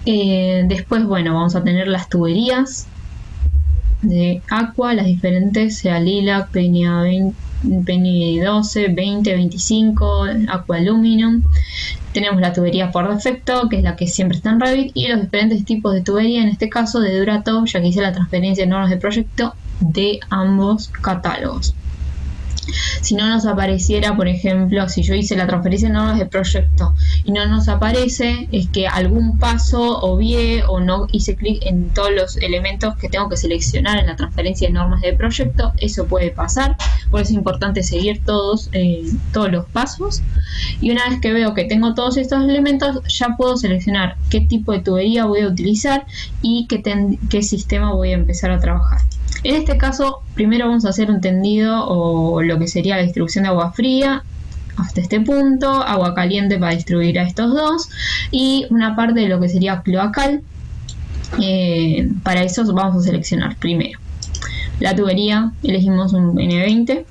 Después, bueno, vamos a tener las tuberías de Aqua, las diferentes, sea Lilac, Penny 12, 20, 25, Aqua Aluminum. Tenemos la tubería por defecto, que es la que siempre está en Revit, y los diferentes tipos de tubería, en este caso de Duratop, ya que hice la transferencia de normas de proyecto de ambos catálogos. Si no nos apareciera, por ejemplo, si yo hice la transferencia de normas de proyecto y no nos aparece, es que algún paso obvié o no hice clic en todos los elementos que tengo que seleccionar en la transferencia de normas de proyecto. Eso puede pasar, por eso es importante seguir todos los pasos. Y una vez que veo que tengo todos estos elementos, ya puedo seleccionar qué tipo de tubería voy a utilizar y qué sistema voy a empezar a trabajar. En este caso, primero vamos a hacer un tendido o lo que sería la distribución de agua fría hasta este punto, agua caliente para distribuir a estos dos y una parte de lo que sería cloacal. Para eso vamos a seleccionar primero la tubería, elegimos un N20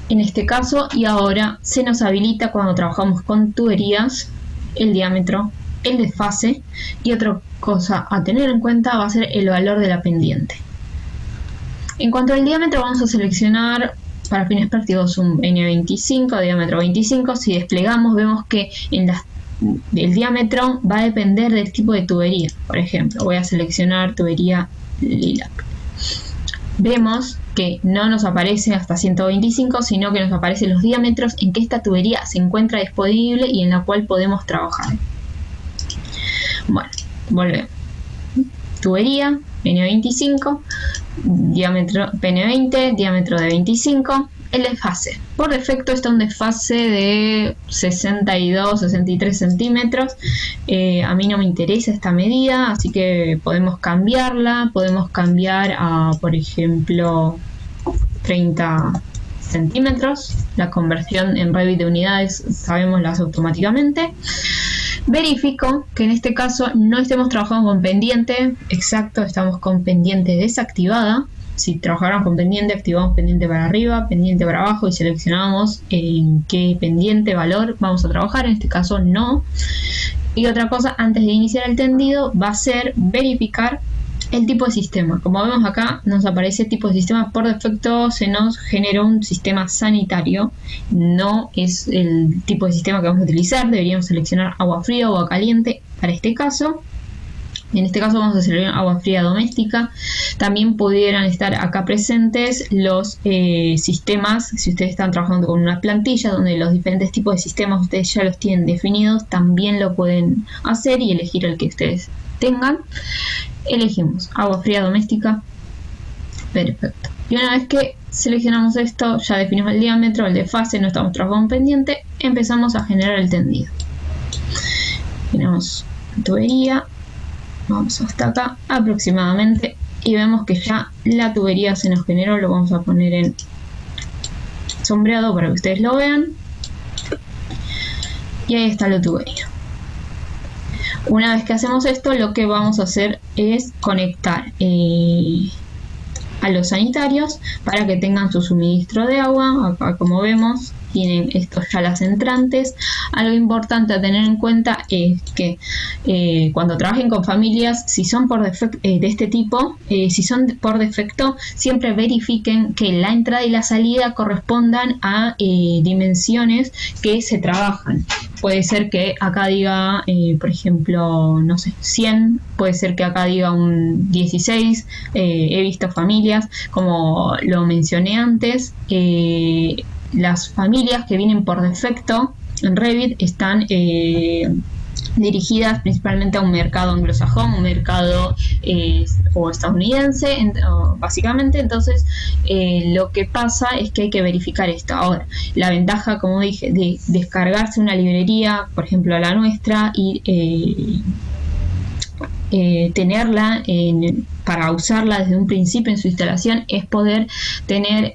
en este caso, y ahora se nos habilita cuando trabajamos con tuberías el diámetro, el desfase, y otra cosa a tener en cuenta va a ser el valor de la pendiente. En cuanto al diámetro, vamos a seleccionar para fines prácticos un N25, diámetro 25. Si desplegamos, vemos que el diámetro va a depender del tipo de tubería. Por ejemplo, voy a seleccionar tubería Lilac. Vemos que no nos aparece hasta 125, sino que nos aparecen los diámetros en que esta tubería se encuentra disponible y en la cual podemos trabajar. Bueno, volvemos. Tubería N25, diámetro PN20, diámetro de 25, el desfase. Por defecto está un desfase de 62, 63 centímetros. A mí no me interesa esta medida, así que podemos cambiarla. Podemos cambiar a, por ejemplo, 30 centímetros. La conversión en Revit de unidades, sabemos, la hace automáticamente. Verifico que en este caso no estemos trabajando con pendiente exacto, estamos con pendiente desactivada. Si trabajáramos con pendiente, activamos pendiente para arriba, pendiente para abajo y seleccionamos en qué pendiente valor vamos a trabajar. En este caso no. Y otra cosa, antes de iniciar el tendido, va a ser verificar el tipo de sistema. Como vemos acá, nos aparece tipo de sistema. Por defecto se nos generó un sistema sanitario. No es el tipo de sistema que vamos a utilizar. Deberíamos seleccionar agua fría o agua caliente para este caso. En este caso vamos a hacer agua fría doméstica. También pudieran estar acá presentes los sistemas, si ustedes están trabajando con una plantilla donde los diferentes tipos de sistemas ustedes ya los tienen definidos, también lo pueden hacer y elegir el que ustedes tengan. Elegimos agua fría doméstica. Perfecto. Y una vez que seleccionamos esto, ya definimos el diámetro, el de fase, no estamos trabajando pendiente, empezamos a generar el tendido. Tenemos la tubería, vamos hasta acá aproximadamente y vemos que ya la tubería se nos generó. Lo vamos a poner en sombreado para que ustedes lo vean. Y ahí está la tubería. Una vez que hacemos esto, lo que vamos a hacer es conectar a los sanitarios para que tengan su suministro de agua. Acá, como vemos, tienen estos ya las entrantes. Algo importante a tener en cuenta es que cuando trabajen con familias, si son por defecto de este tipo, si son por defecto, siempre verifiquen que la entrada y la salida correspondan a dimensiones que se trabajan. Puede ser que acá diga, por ejemplo, no sé, 100, puede ser que acá diga un 16. He visto familias, como lo mencioné antes, las familias que vienen por defecto en Revit están dirigidas principalmente a un mercado anglosajón, un mercado o estadounidense, básicamente. Entonces lo que pasa es que hay que verificar esto. Ahora, la ventaja, como dije, de descargarse una librería, por ejemplo la nuestra, y tenerla para usarla desde un principio en su instalación, es poder tener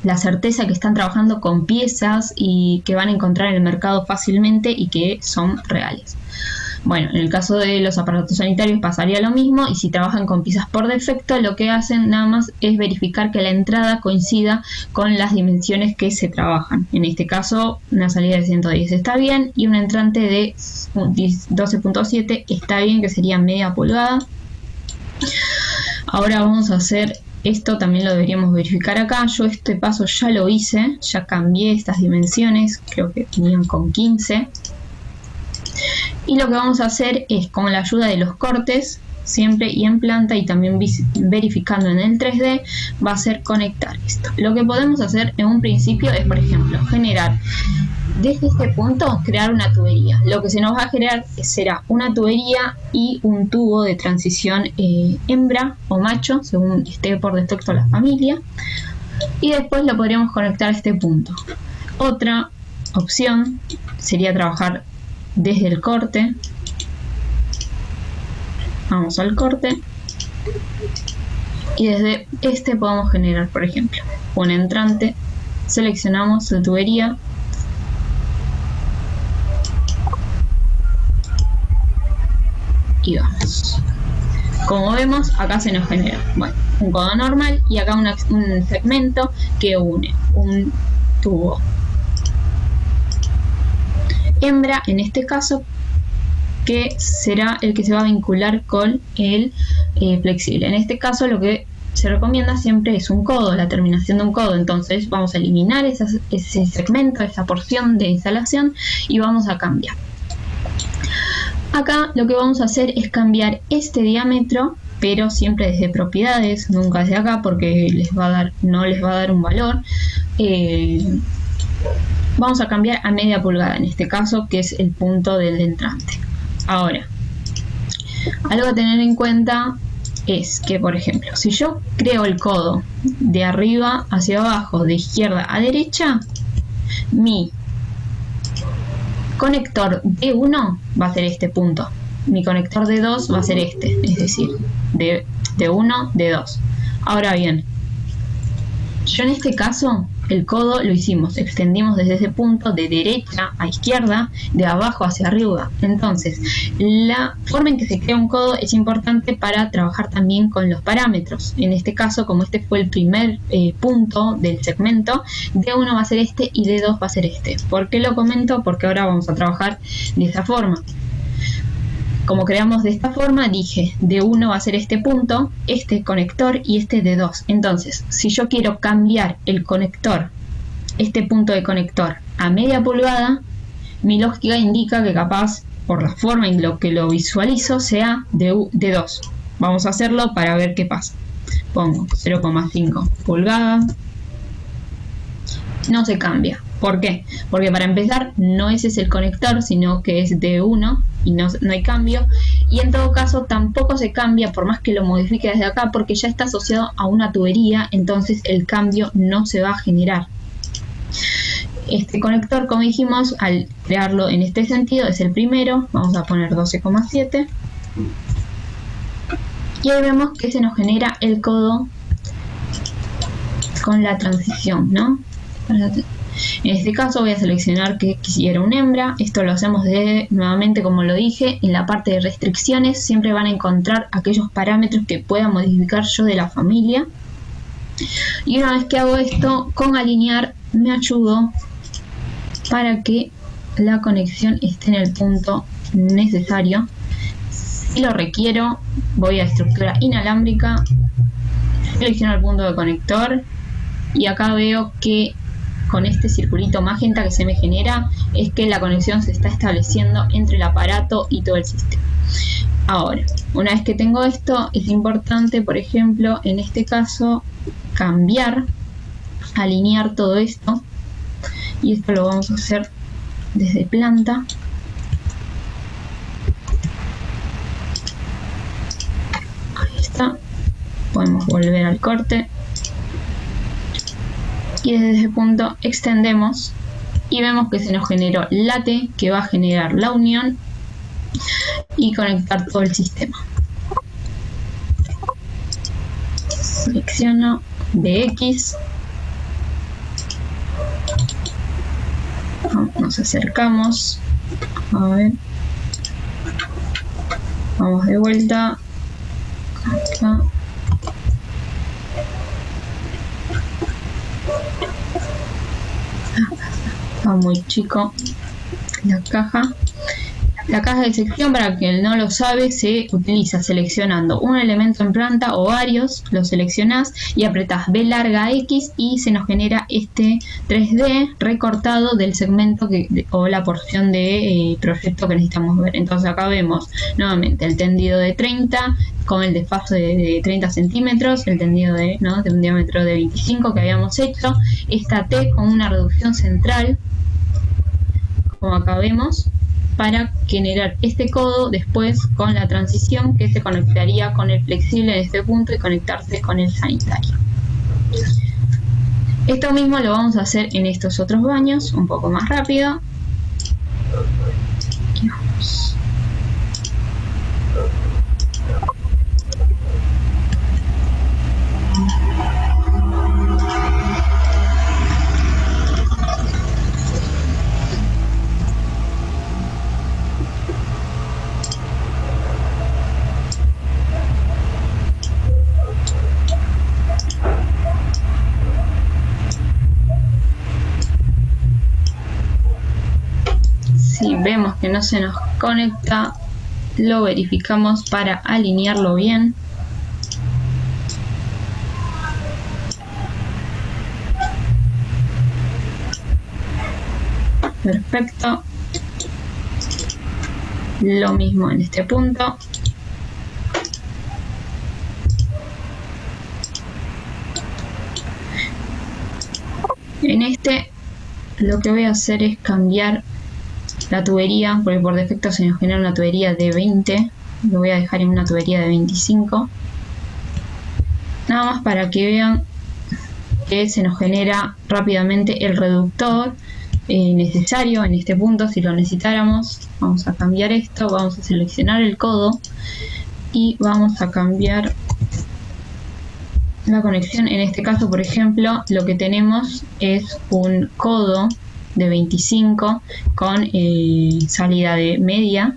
la certeza que están trabajando con piezas y que van a encontrar en el mercado fácilmente y que son reales. Bueno, en el caso de los aparatos sanitarios pasaría lo mismo, y si trabajan con piezas por defecto, lo que hacen nada más es verificar que la entrada coincida con las dimensiones que se trabajan. En este caso, una salida de 110 está bien y un entrante de 12.7 está bien, que sería media pulgada. Ahora vamos a hacer esto, también lo deberíamos verificar acá. Yo este paso ya lo hice, ya cambié estas dimensiones, creo que venían con 15. Y lo que vamos a hacer es, con la ayuda de los cortes, siempre y en planta, y también verificando en el 3D, va a ser conectar esto. Lo que podemos hacer en un principio es, por ejemplo, generar desde este punto, crear una tubería. Lo que se nos va a generar será una tubería y un tubo de transición hembra o macho, según esté por defecto la familia, y después lo podríamos conectar a este punto. Otra opción sería trabajar desde el corte. Vamos al corte y desde este podemos generar, por ejemplo, un entrante. Seleccionamos la tubería y vamos. Como vemos, acá se nos genera, bueno, un codo normal y acá un segmento que une un tubo hembra, en este caso, que será el que se va a vincular con el flexible. En este caso, lo que se recomienda siempre es un codo, la terminación de un codo. Entonces vamos a eliminar ese segmento, esa porción de instalación, y vamos a cambiar. Acá lo que vamos a hacer es cambiar este diámetro, pero siempre desde propiedades, nunca desde acá, porque no les va a dar un valor. Vamos a cambiar a media pulgada en este caso, que es el punto del entrante. Ahora, algo a tener en cuenta es que, por ejemplo, si yo creo el codo de arriba hacia abajo, de izquierda a derecha, mi conector D1 va a ser este punto, mi conector D2 va a ser este, es decir, D1, D2. Ahora bien, yo en este caso el codo lo hicimos, extendimos desde ese punto de derecha a izquierda, de abajo hacia arriba. Entonces, la forma en que se crea un codo es importante para trabajar también con los parámetros. En este caso, como este fue el primer punto del segmento, D1 va a ser este y D2 va a ser este. ¿Por qué lo comento? Porque ahora vamos a trabajar de esa forma. Como creamos de esta forma, dije, D1 va a ser este punto, este conector y este D2. Entonces, si yo quiero cambiar el conector, este punto de conector, a media pulgada, mi lógica indica que capaz por la forma en lo que lo visualizo, sea de 2. Vamos a hacerlo para ver qué pasa. Pongo 0,5 pulgadas. No se cambia. ¿Por qué? Porque para empezar no ese es el conector, sino que es de 1 y no hay cambio. Y en todo caso tampoco se cambia por más que lo modifique desde acá, porque ya está asociado a una tubería, entonces el cambio no se va a generar. Este conector, como dijimos, al crearlo en este sentido, es el primero. Vamos a poner 12,7. Y ahí vemos que se nos genera el codo con la transición, ¿no? En este caso voy a seleccionar que quisiera una hembra. Esto lo hacemos nuevamente, como lo dije, en la parte de restricciones siempre van a encontrar aquellos parámetros que pueda modificar yo de la familia. Y una vez que hago esto, con alinear me ayudo para que la conexión esté en el punto necesario. Si lo requiero, voy a estructura inalámbrica, selecciono el punto de conector y acá veo que con este circulito magenta que se me genera es que la conexión se está estableciendo entre el aparato y todo el sistema. Ahora, una vez que tengo esto, es importante, por ejemplo, en este caso, cambiar, alinear todo esto. Y esto lo vamos a hacer desde planta. Ahí está. Podemos volver al corte. Y desde ese punto extendemos y vemos que se nos generó la T, que va a generar la unión y conectar todo el sistema. Selecciono DX. Nos acercamos. A ver. Vamos de vuelta. Acá. Está muy chico la caja. La caja de sección, para quien no lo sabe, se utiliza seleccionando un elemento en planta o varios, lo seleccionás y apretás B larga X y se nos genera este 3D recortado del segmento o la porción de proyecto que necesitamos ver. Entonces acá vemos nuevamente el tendido de 30 con el desfase de 30 centímetros, el tendido de un diámetro de 25 que habíamos hecho, esta T con una reducción central, como acá vemos, para generar este codo después con la transición que se conectaría con el flexible en este punto y conectarse con el sanitario. Esto mismo lo vamos a hacer en estos otros baños, un poco más rápido. Aquí vamos. Si vemos que no se nos conecta, lo verificamos para alinearlo bien. Perfecto. Lo mismo en este punto. En este lo que voy a hacer es cambiar la tubería, porque por defecto se nos genera una tubería de 20, lo voy a dejar en una tubería de 25. Nada más para que vean que se nos genera rápidamente el reductor necesario en este punto. Si lo necesitáramos, vamos a cambiar esto, vamos a seleccionar el codo y vamos a cambiar la conexión. En este caso, por ejemplo, lo que tenemos es un codo de 25 con salida de media,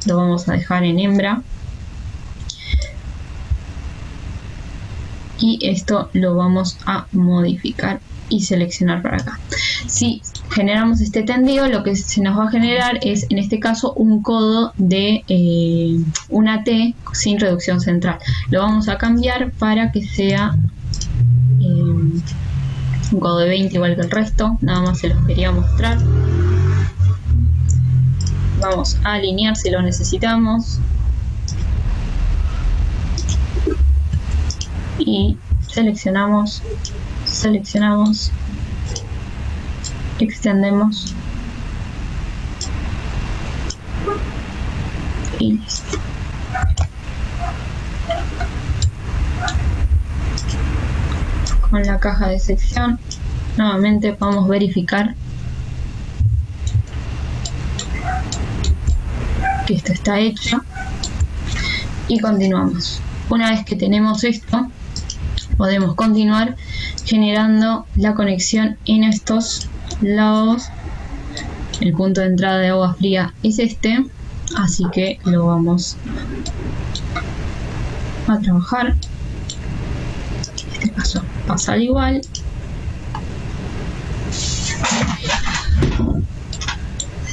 lo vamos a dejar en hembra y esto lo vamos a modificar y seleccionar para acá. Si generamos este tendido, lo que se nos va a generar es, en este caso, un codo de una T sin reducción central. Lo vamos a cambiar para que sea un codo de 20 igual que el resto. Nada más se los quería mostrar. Vamos a alinear si lo necesitamos. Y seleccionamos, extendemos y listo. Con la caja de sección nuevamente podemos verificar que esto está hecho y continuamos. Una vez que tenemos esto, podemos continuar generando la conexión en estos lados. El punto de entrada de agua fría es este, así que lo vamos a trabajar. En este caso pasa al igual.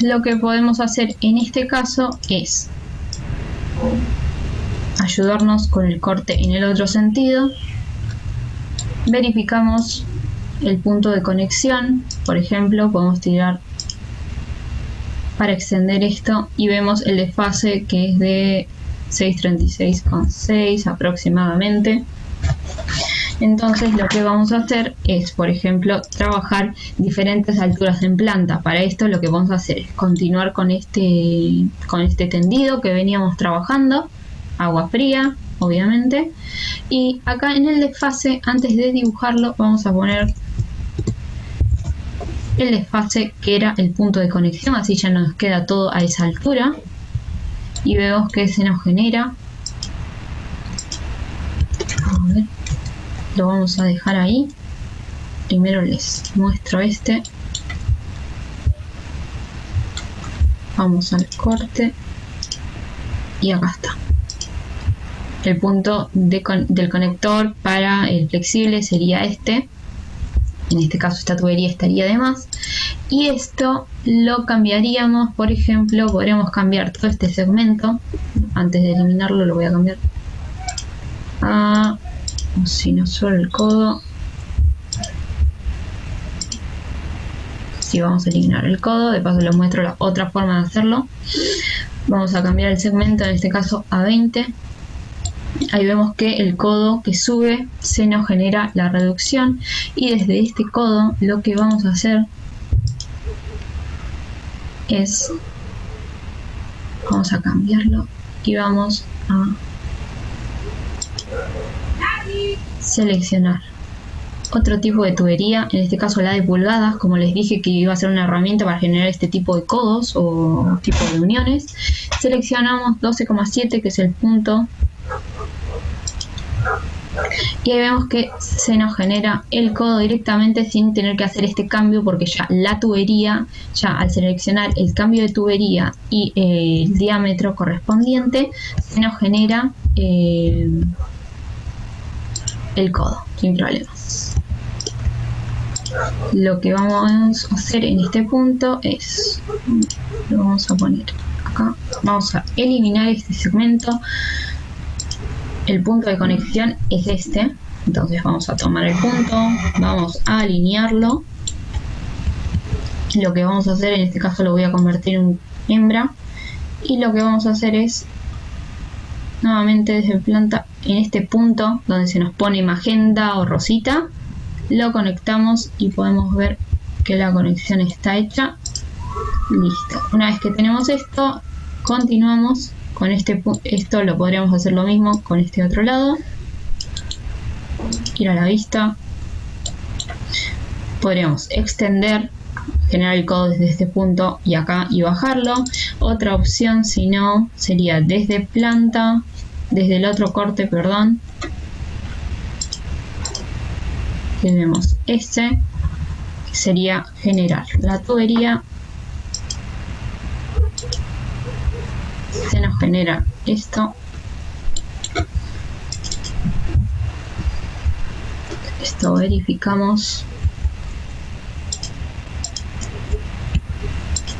Lo que podemos hacer en este caso es ayudarnos con el corte en el otro sentido. Verificamos el punto de conexión, por ejemplo, podemos tirar para extender esto y vemos el desfase que es de 636,6 aproximadamente. Entonces lo que vamos a hacer es, por ejemplo, trabajar diferentes alturas en planta. Para esto lo que vamos a hacer es continuar con este tendido que veníamos trabajando, agua fría, obviamente, y acá en el desfase, antes de dibujarlo, vamos a poner el desfase que era el punto de conexión, así ya nos queda todo a esa altura y vemos que se nos genera. A ver, lo vamos a dejar ahí. Primero les muestro este. Vamos al corte y acá está. El punto del conector para el flexible sería este. En este caso esta tubería estaría de más. Y esto lo cambiaríamos, por ejemplo, podríamos cambiar todo este segmento. Antes de eliminarlo lo voy a cambiar a, si no solo el codo. Sí, vamos a eliminar el codo. De paso les muestro la otra forma de hacerlo. Vamos a cambiar el segmento, en este caso a 20. Ahí vemos que el codo que sube se nos genera la reducción y desde este codo lo que vamos a hacer es, vamos a cambiarlo y vamos a seleccionar otro tipo de tubería, en este caso la de pulgadas, como les dije que iba a ser una herramienta para generar este tipo de codos o tipo de uniones. Seleccionamos 12,7 que es el punto. Y ahí vemos que se nos genera el codo directamente sin tener que hacer este cambio, porque ya la tubería, ya al seleccionar el cambio de tubería y el diámetro correspondiente, se nos genera el codo sin problemas. Lo que vamos a hacer en este punto es, lo vamos a poner acá, vamos a eliminar este segmento. El punto de conexión es este, entonces vamos a tomar el punto, vamos a alinearlo. Lo que vamos a hacer, en este caso lo voy a convertir en hembra, y lo que vamos a hacer es nuevamente desde planta, en este punto donde se nos pone magenta o rosita, lo conectamos y podemos ver que la conexión está hecha. Listo. Una vez que tenemos esto, continuamos con esto. Lo podríamos hacer lo mismo con este otro lado. Ir a la vista. Podríamos extender, generar el codo desde este punto y acá y bajarlo. Otra opción, si no, sería desde planta, desde el otro corte, perdón. Tenemos este, que sería generar la tubería. Se nos genera esto. Esto verificamos.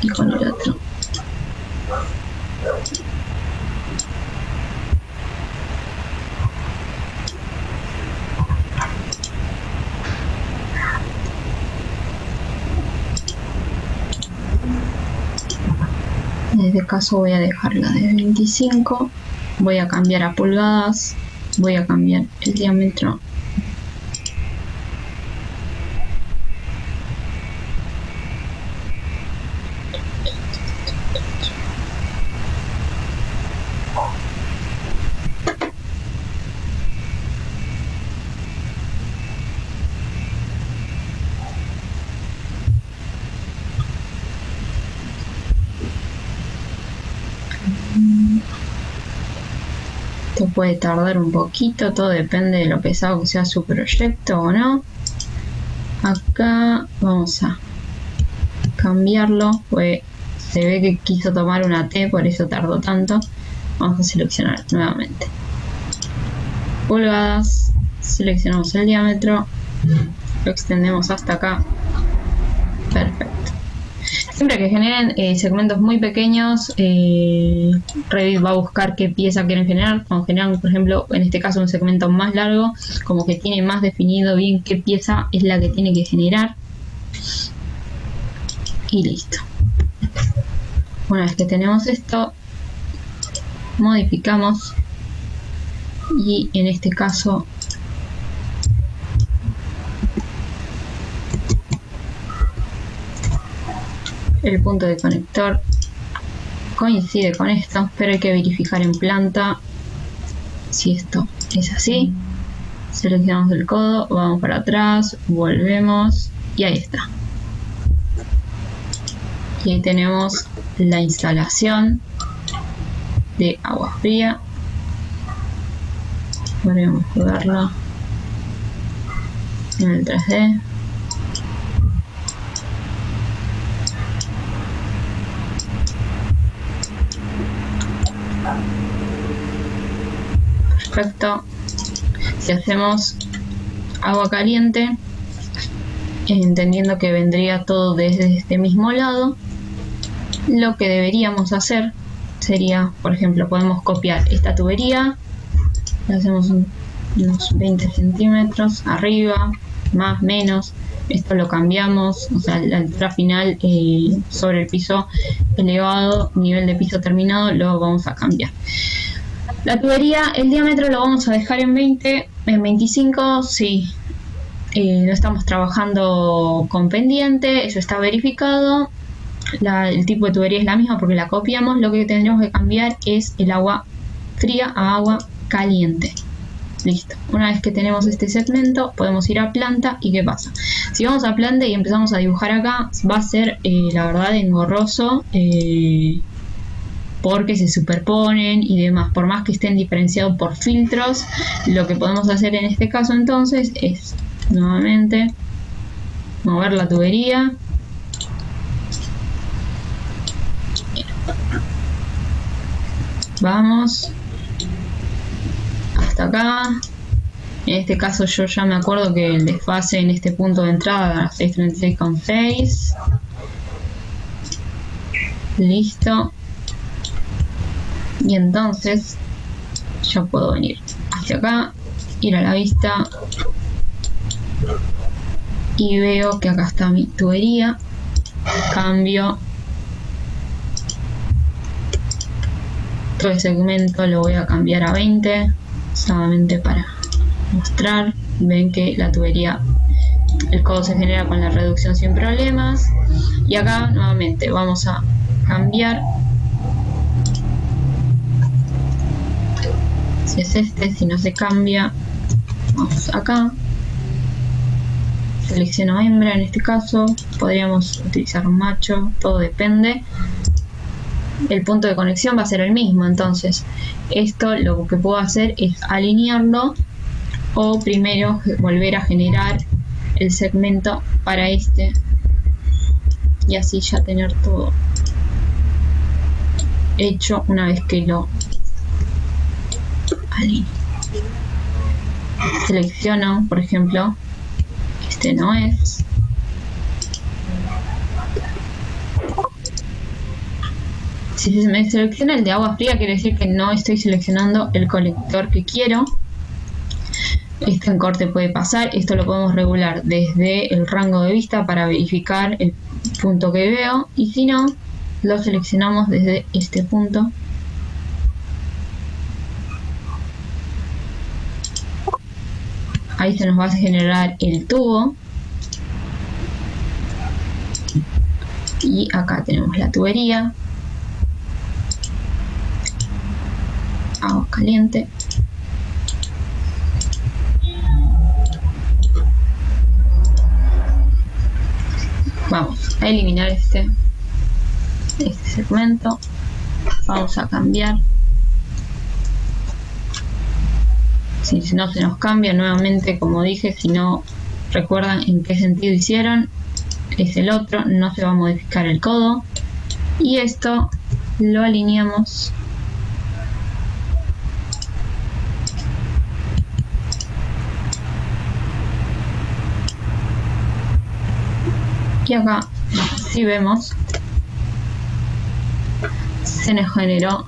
Y con el otro. Desde este caso voy a dejarla de 25, voy a cambiar a pulgadas, voy a cambiar el diámetro . Esto puede tardar un poquito, todo depende de lo pesado que sea su proyecto o no. Acá vamos a cambiarlo, pues se ve que quiso tomar una T, por eso tardó tanto. Vamos a seleccionar nuevamente pulgadas, seleccionamos el diámetro, lo extendemos hasta acá. Perfecto. Siempre que generen segmentos muy pequeños, Revit va a buscar qué pieza quieren generar. Cuando generan, por ejemplo, en este caso un segmento más largo, como que tiene más definido bien qué pieza es la que tiene que generar. Y listo. Una vez que tenemos esto, modificamos. Y en este caso el punto de conector coincide con esto, pero hay que verificar en planta si esto es así. Seleccionamos el codo, vamos para atrás, volvemos y ahí está. Y ahí tenemos la instalación de agua fría. Podríamos jugarla en el 3D. Perfecto. Si hacemos agua caliente, entendiendo que vendría todo desde este mismo lado, lo que deberíamos hacer sería, por ejemplo, podemos copiar esta tubería, le hacemos unos 20 centímetros arriba, más, menos. Esto lo cambiamos, o sea, la altura final sobre el piso elevado, nivel de piso terminado, lo vamos a cambiar. La tubería, el diámetro lo vamos a dejar en 20, en 25, si no estamos trabajando con pendiente, eso está verificado. El tipo de tubería es la misma porque la copiamos. Lo que tendremos que cambiar es el agua fría a agua caliente. Listo. Una vez que tenemos este segmento, podemos ir a planta. ¿Y qué pasa? Si vamos a planta y empezamos a dibujar acá, va a ser, la verdad, engorroso, porque se superponen y demás. Por más que estén diferenciados por filtros, lo que podemos hacer en este caso entonces es, nuevamente, mover la tubería. Vamos hasta acá. En este caso yo ya me acuerdo que el desfase en este punto de entrada 636,6. Listo. Y entonces yo puedo venir hacia acá, ir a la vista y veo que acá está mi tubería. Cambio todo el segmento, lo voy a cambiar a 20 solamente para mostrar. Ven que la tubería, el codo se genera con la reducción sin problemas. Y acá nuevamente vamos a cambiar. Si es este, si no se cambia, vamos acá, selecciono hembra en este caso, podríamos utilizar un macho, todo depende. El punto de conexión va a ser el mismo, entonces esto lo que puedo hacer es alinearlo o primero volver a generar el segmento para este y así ya tener todo hecho una vez que lo alineo. Selecciono, por ejemplo, este no es. Si se me selecciona el de agua fría, quiere decir que no estoy seleccionando el colector que quiero. Este encorte puede pasar. Esto lo podemos regular desde el rango de vista para verificar el punto que veo. Y si no, lo seleccionamos desde este punto. Ahí se nos va a generar el tubo. Y acá tenemos la tubería. Agua caliente. Vamos a eliminar este segmento. Vamos a cambiar. Si no se nos cambia nuevamente, como dije, si no recuerdan en qué sentido hicieron, es el otro, no se va a modificar el codo. Y esto lo alineamos y acá, si vemos, se nos generó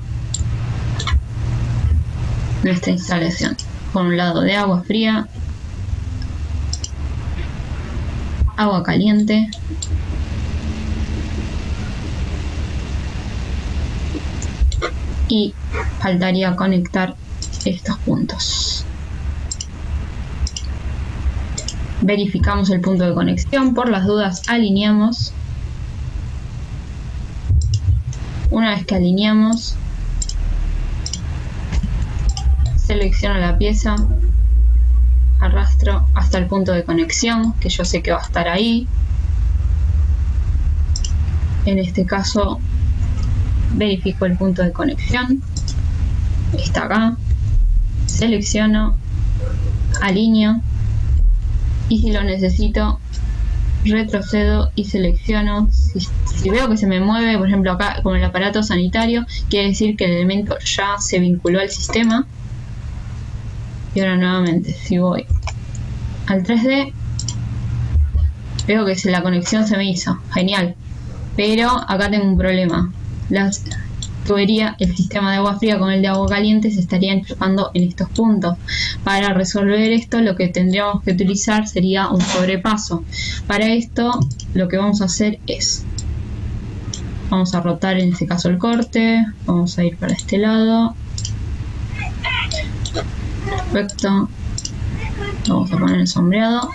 nuestra instalación. Por un lado de agua fría, agua caliente, y faltaría conectar estos puntos. Verificamos el punto de conexión, por las dudas alineamos. Una vez que alineamos, selecciono la pieza, arrastro hasta el punto de conexión, que yo sé que va a estar ahí. En este caso, verifico el punto de conexión, está acá, selecciono, alineo, y si lo necesito, retrocedo y selecciono. Si veo que se me mueve, por ejemplo acá con el aparato sanitario, quiere decir que el elemento ya se vinculó al sistema. Y ahora nuevamente, si voy al 3D, veo que la conexión se me hizo, genial. Pero acá tengo un problema. La tubería, el sistema de agua fría con el de agua caliente se estarían chocando en estos puntos. Para resolver esto, lo que tendríamos que utilizar sería un sobrepaso. Para esto, lo que vamos a hacer es, vamos a rotar en este caso el corte, vamos a ir para este lado. Perfecto. Vamos a poner el sombreado.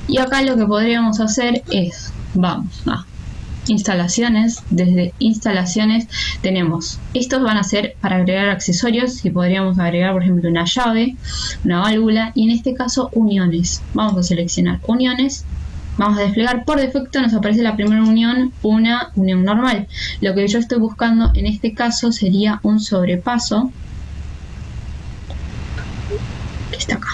Y acá lo que podríamos hacer es, vamos a instalaciones. Desde instalaciones tenemos, estos van a ser para agregar accesorios, y podríamos agregar por ejemplo una llave, una válvula, y en este caso uniones. Vamos a seleccionar uniones, vamos a desplegar. Por defecto nos aparece la primera unión, una unión normal. Lo que yo estoy buscando en este caso sería un sobrepaso, que está acá.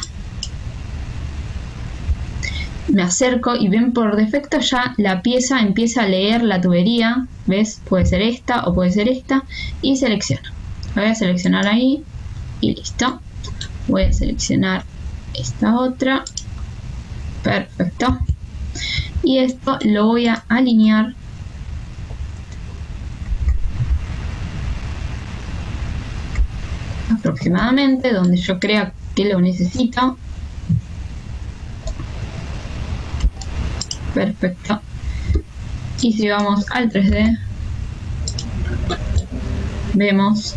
Me acerco y ven, por defecto ya la pieza empieza a leer la tubería. ¿Ves? Puede ser esta o puede ser esta. Y selecciono. Lo voy a seleccionar ahí y listo. Voy a seleccionar esta otra. Perfecto. Y esto lo voy a alinear aproximadamente donde yo crea que lo necesito. Perfecto. Y si vamos al 3D, vemos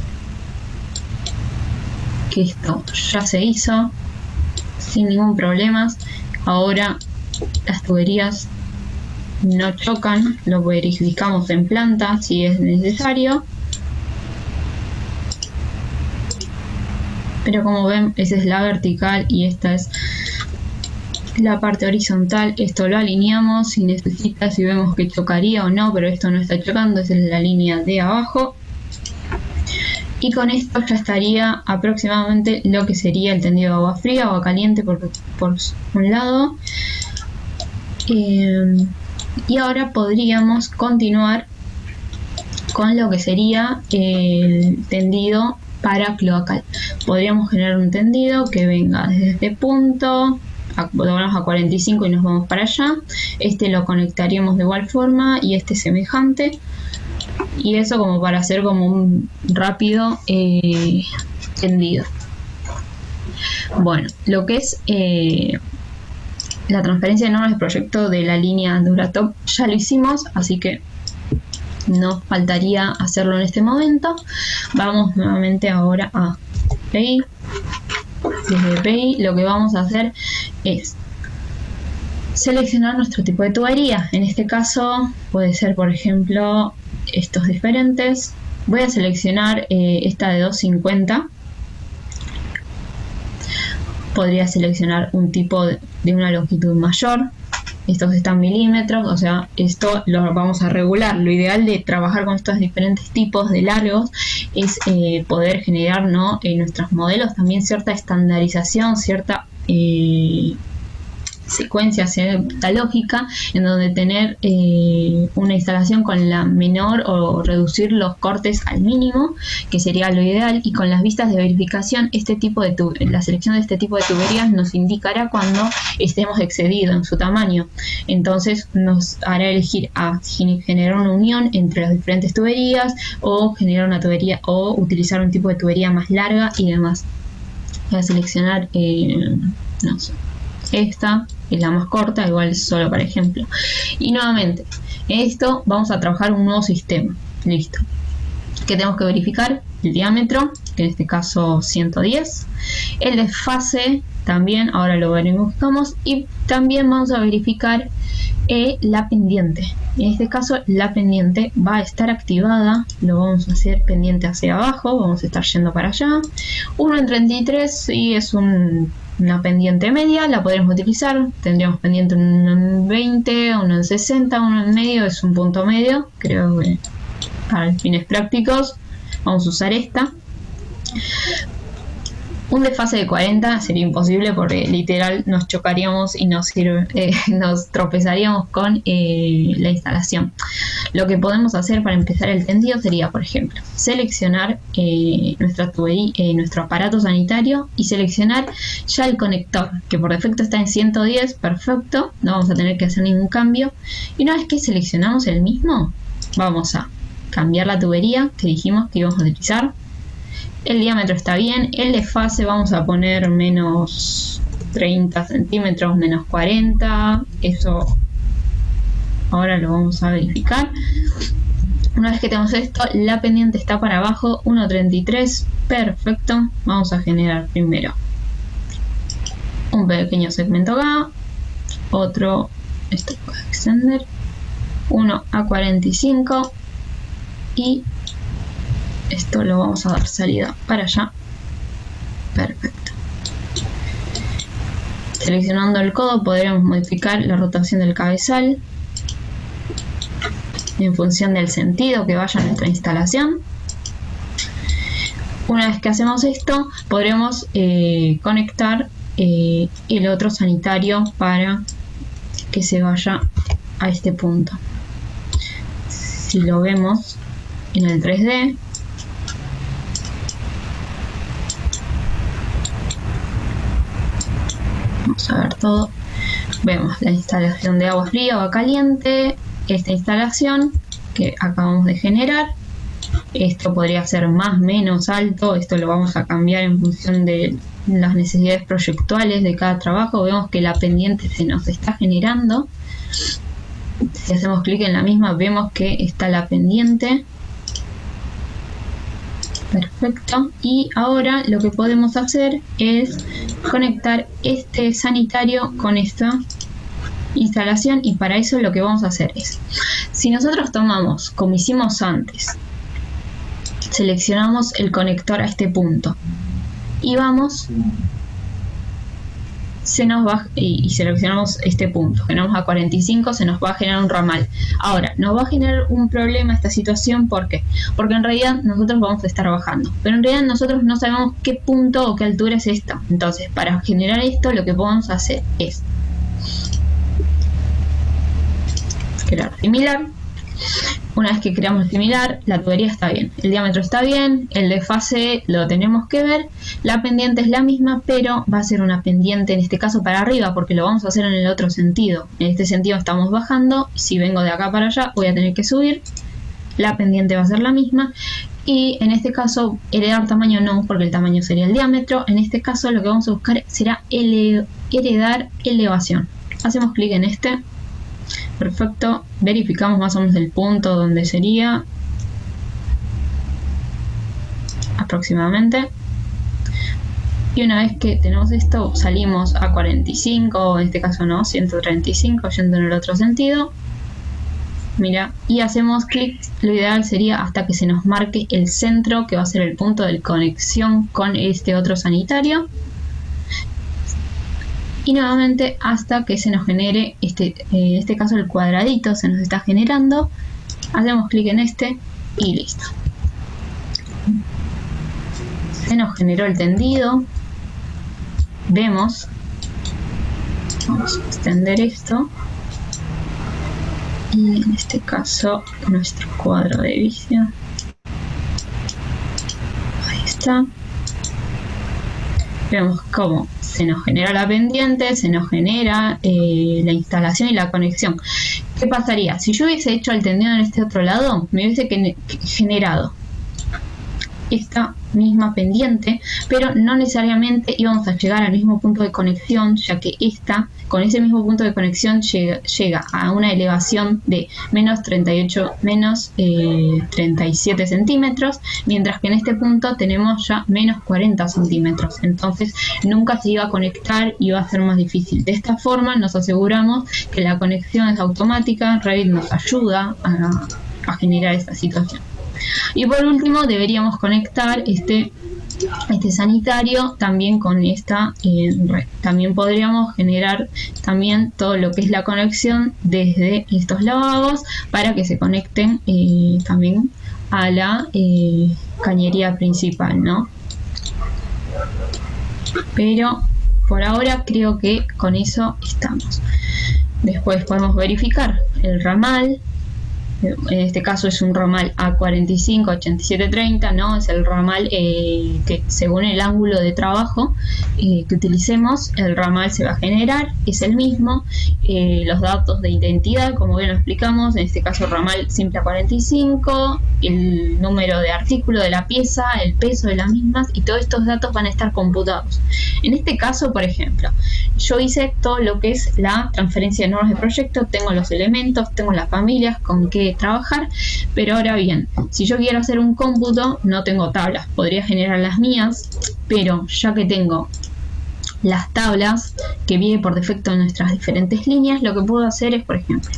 que esto ya se hizo sin ningún problema. Ahora las tuberías no chocan, lo verificamos en planta si es necesario. Pero como ven, esa es la vertical y esta es la parte horizontal. Esto lo alineamos si necesita, si vemos que chocaría o no, pero esto no está chocando, esa es la línea de abajo. Y con esto ya estaría aproximadamente lo que sería el tendido de agua fría, agua caliente por un lado. Y ahora podríamos continuar con lo que sería el tendido para cloacal. Podríamos generar un tendido que venga desde este punto, volvamos a 45 y nos vamos para allá. Este lo conectaríamos de igual forma y este semejante. Y eso como para hacer como un rápido tendido. Bueno, lo que es la transferencia de normas del proyecto de la línea Duratop ya lo hicimos, así que nos faltaría hacerlo en este momento. Vamos nuevamente ahora a PI. Desde PI lo que vamos a hacer es seleccionar nuestro tipo de tubería. En este caso puede ser, por ejemplo, estos diferentes. Voy a seleccionar esta de 250. Podría seleccionar un tipo de una longitud mayor. Estos están milímetros, o sea, esto lo vamos a regular. Lo ideal de trabajar con estos diferentes tipos de largos es poder generar, ¿no?, en nuestros modelos también cierta estandarización, cierta secuencia, cierta lógica, en donde tener una instalación con la menor o reducir los cortes al mínimo, que sería lo ideal, y con las vistas de verificación la selección de este tipo de tuberías nos indicará cuando estemos excedidos en su tamaño. Entonces nos hará elegir a generar una unión entre las diferentes tuberías, o generar una tubería, o utilizar un tipo de tubería más larga y demás. Voy a seleccionar no sé, esta es la más corta, igual solo para ejemplo. Y nuevamente, en esto vamos a trabajar un nuevo sistema. Listo. Que tenemos que verificar el diámetro, que en este caso 110. El desfase también, ahora lo verificamos. Y también vamos a verificar la pendiente. En este caso la pendiente va a estar activada. Lo vamos a hacer pendiente hacia abajo. Vamos a estar yendo para allá. 1 en 33 y es una pendiente media, la podremos utilizar. Tendríamos pendiente uno en 20, uno en 60, uno en medio, es un punto medio. Creo que para fines prácticos vamos a usar esta. Un desfase de 40 sería imposible porque literal nos chocaríamos y nos tropezaríamos con la instalación. Lo que podemos hacer para empezar el tendido sería, por ejemplo, seleccionar nuestra tubería, nuestro aparato sanitario, y seleccionar ya el conector, que por defecto está en 110, perfecto, no vamos a tener que hacer ningún cambio. Y una vez que seleccionamos el mismo, vamos a cambiar la tubería que dijimos que íbamos a utilizar. El diámetro está bien, el desfase vamos a poner menos 30 centímetros, menos 40, eso ahora lo vamos a verificar. Una vez que tenemos esto, la pendiente está para abajo, 1.33, perfecto. Vamos a generar primero un pequeño segmento acá, otro, esto puede extender, 1 a 45 y esto lo vamos a dar salida para allá. Perfecto. Seleccionando el codo podremos modificar la rotación del cabezal en función del sentido que vaya nuestra instalación. Una vez que hacemos esto, podremos conectar el otro sanitario para que se vaya a este punto. Si lo vemos en el 3D, vamos a ver todo. Vemos la instalación de agua fría o agua caliente, esta instalación que acabamos de generar. Esto podría ser más, menos alto, esto lo vamos a cambiar en función de las necesidades proyectuales de cada trabajo. Vemos que la pendiente se nos está generando. Si hacemos clic en la misma, vemos que está la pendiente. Perfecto. Y ahora lo que podemos hacer es conectar este sanitario con esta instalación, y para eso lo que vamos a hacer es, si nosotros tomamos, como hicimos antes, seleccionamos el conector a este punto y vamos, se nos va, y seleccionamos este punto, generamos a 45, se nos va a generar un ramal. Ahora, nos va a generar un problema esta situación, ¿por qué? Porque en realidad nosotros vamos a estar bajando, pero en realidad nosotros no sabemos qué punto o qué altura es esta. Entonces, para generar esto, lo que podemos hacer es crear similar. Una vez que creamos el similar, la tubería está bien, el diámetro está bien, el desfase lo tenemos que ver, la pendiente es la misma, pero va a ser una pendiente en este caso para arriba, porque lo vamos a hacer en el otro sentido. En este sentido estamos bajando, si vengo de acá para allá voy a tener que subir, la pendiente va a ser la misma, y en este caso heredar tamaño no, porque el tamaño sería el diámetro. En este caso lo que vamos a buscar será heredar elevación. Hacemos clic en este, Perfecto, verificamos más o menos el punto donde sería aproximadamente. Y una vez que tenemos esto, salimos a 45, o en este caso no, 135, yendo en el otro sentido. Mira, y hacemos clic, lo ideal sería hasta que se nos marque el centro, que va a ser el punto de conexión con este otro sanitario. Y nuevamente hasta que se nos genere, en este caso el cuadradito se nos está generando. Hacemos clic en este y listo. Se nos generó el tendido. Vemos, vamos a extender esto, y en este caso nuestro cuadro de visión, ahí está. Vemos cómo se nos genera la pendiente, se nos genera la instalación y la conexión. ¿Qué pasaría? Si yo hubiese hecho el tendido en este otro lado, me hubiese generado esta misma pendiente, pero no necesariamente íbamos a llegar al mismo punto de conexión, ya que esta, con ese mismo punto de conexión, llega a una elevación de menos 37 centímetros, mientras que en este punto tenemos ya menos 40 centímetros. Entonces nunca se iba a conectar y iba a ser más difícil. De esta forma nos aseguramos que la conexión es automática. Revit nos ayuda a generar esta situación. Y por último deberíamos conectar este sanitario también con esta red. También podríamos generar también todo lo que es la conexión desde estos lavabos para que se conecten también a la cañería principal, ¿no? Pero por ahora creo que con eso estamos. Después podemos verificar el ramal. En este caso es un ramal A45 8730, ¿no? Es el ramal que según el ángulo de trabajo que utilicemos, el ramal se va a generar, es el mismo. Los datos de identidad, como bien lo explicamos, en este caso ramal simple A45, el número de artículo de la pieza, el peso de las mismas, y todos estos datos van a estar computados. En este caso, por ejemplo, yo hice todo lo que es la transferencia de normas de proyecto, tengo los elementos, tengo las familias con qué trabajar, pero ahora bien, si yo quiero hacer un cómputo, no tengo tablas, podría generar las mías, pero ya que tengo las tablas que viene por defecto en nuestras diferentes líneas, lo que puedo hacer es, por ejemplo,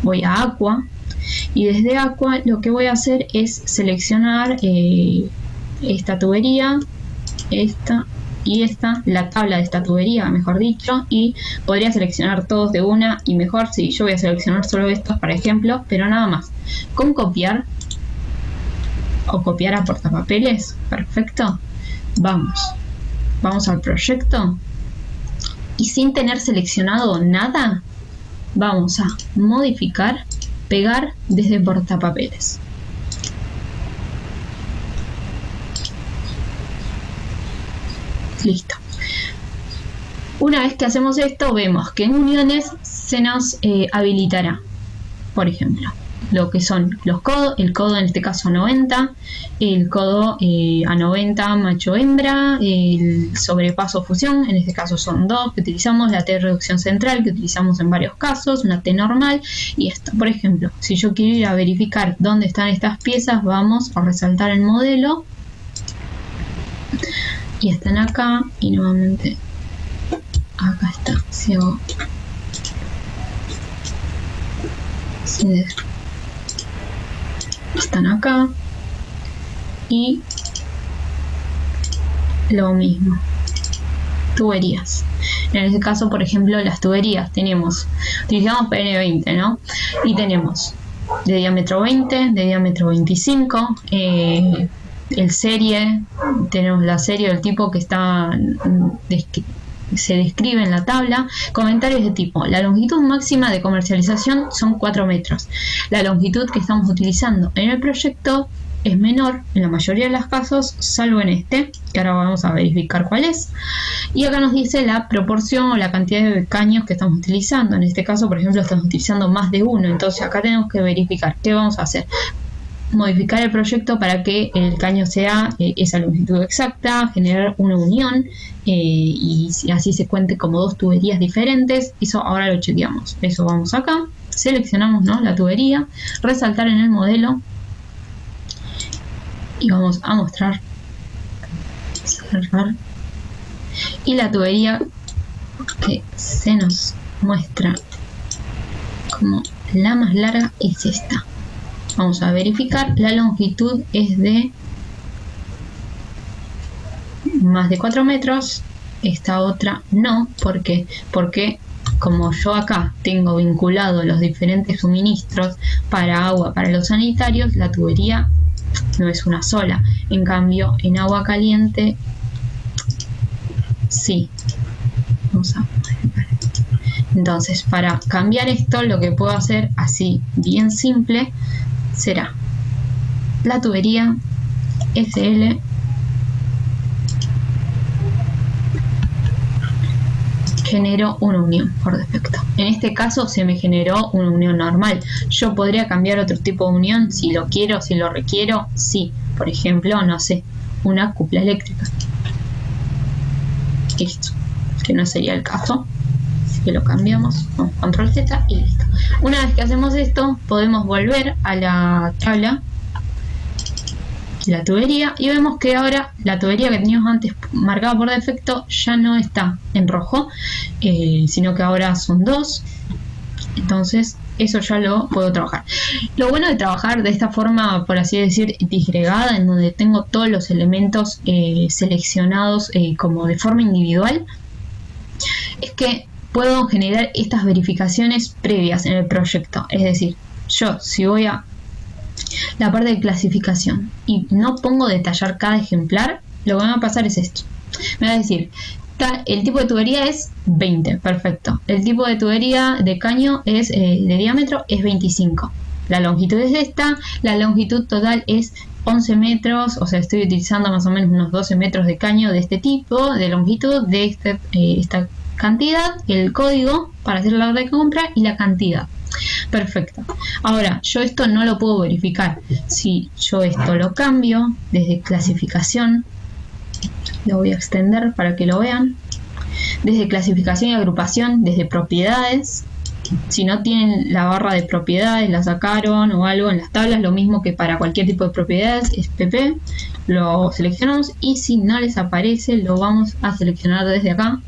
voy a Aqua, y desde Aqua lo que voy a hacer es seleccionar esta tubería, esta y esta, la tabla de esta tubería, mejor dicho, y podría seleccionar todos de una, y mejor si yo voy a seleccionar solo estos, por ejemplo, pero nada más. Con copiar o copiar a portapapeles, perfecto. Vamos al proyecto y sin tener seleccionado nada, vamos a modificar, pegar desde portapapeles. Listo. Una vez que hacemos esto, vemos que en uniones se nos habilitará, por ejemplo, lo que son los codos, el codo en este caso a 90, el codo a 90 macho-hembra, el sobrepaso fusión, en este caso son dos que utilizamos, la T reducción central que utilizamos en varios casos, una T normal, y esto, por ejemplo, si yo quiero ir a verificar dónde están estas piezas, vamos a resaltar el modelo, y están acá, y nuevamente acá está, si hago están acá, y lo mismo, tuberías. En este caso, por ejemplo, las tuberías utilizamos PN20, ¿no? Y tenemos de diámetro 20, de diámetro 25, el serie, tenemos la serie del tipo que se describe en la tabla. Comentarios de tipo: la longitud máxima de comercialización son 4 metros. La longitud que estamos utilizando en el proyecto es menor en la mayoría de los casos, salvo en este, que ahora vamos a verificar cuál es. Y acá nos dice la proporción o la cantidad de caños que estamos utilizando. En este caso, por ejemplo, estamos utilizando más de uno, entonces acá tenemos que verificar qué vamos a hacer. Modificar el proyecto para que el caño sea esa longitud exacta, generar una unión y así se cuente como dos tuberías diferentes. Eso ahora lo chequeamos. Eso vamos acá, seleccionamos, ¿no?, la tubería, resaltar en el modelo y vamos a mostrar, cerrar, y la tubería que se nos muestra como la más larga es esta. Vamos a verificar, la longitud es de más de 4 metros, esta otra no. ¿Por qué? Porque como yo acá tengo vinculado los diferentes suministros para agua, para los sanitarios, la tubería no es una sola. En cambio, en agua caliente, sí. Vamos a modificar. Entonces, para cambiar esto, lo que puedo hacer, así bien simple, será la tubería SL genero una unión por defecto. En este caso se me generó una unión normal. Yo podría cambiar otro tipo de unión si lo quiero, si lo requiero, sí. Por ejemplo, no sé, una cupla eléctrica. Listo. Que no sería el caso. Así que lo cambiamos con control Z y listo. Una vez que hacemos esto, podemos volver a la tabla, la tubería, y vemos que ahora la tubería que teníamos antes marcada por defecto ya no está en rojo, sino que ahora son 2. Entonces eso ya lo puedo trabajar. Lo bueno de trabajar de esta forma, por así decir, disgregada, en donde tengo todos los elementos seleccionados como de forma individual, es que puedo generar estas verificaciones previas en el proyecto. Es decir, yo si voy a la parte de clasificación y no pongo detallar cada ejemplar, lo que me va a pasar es esto. Me va a decir, el tipo de tubería es 20, perfecto. El tipo de tubería de caño es de diámetro es 25. La longitud es esta, la longitud total es 11 metros, o sea, estoy utilizando más o menos unos 12 metros de caño de este tipo, de longitud, de esta cantidad, el código para hacer la orden de compra y la cantidad. Perfecto. Ahora, yo esto no lo puedo verificar. Si yo esto lo cambio desde clasificación, lo voy a extender para que lo vean. Desde clasificación y agrupación, desde propiedades. Si no tienen la barra de propiedades, la sacaron o algo en las tablas, lo mismo que para cualquier tipo de propiedades, es PP. Lo seleccionamos y si no les aparece, lo vamos a seleccionar desde acá.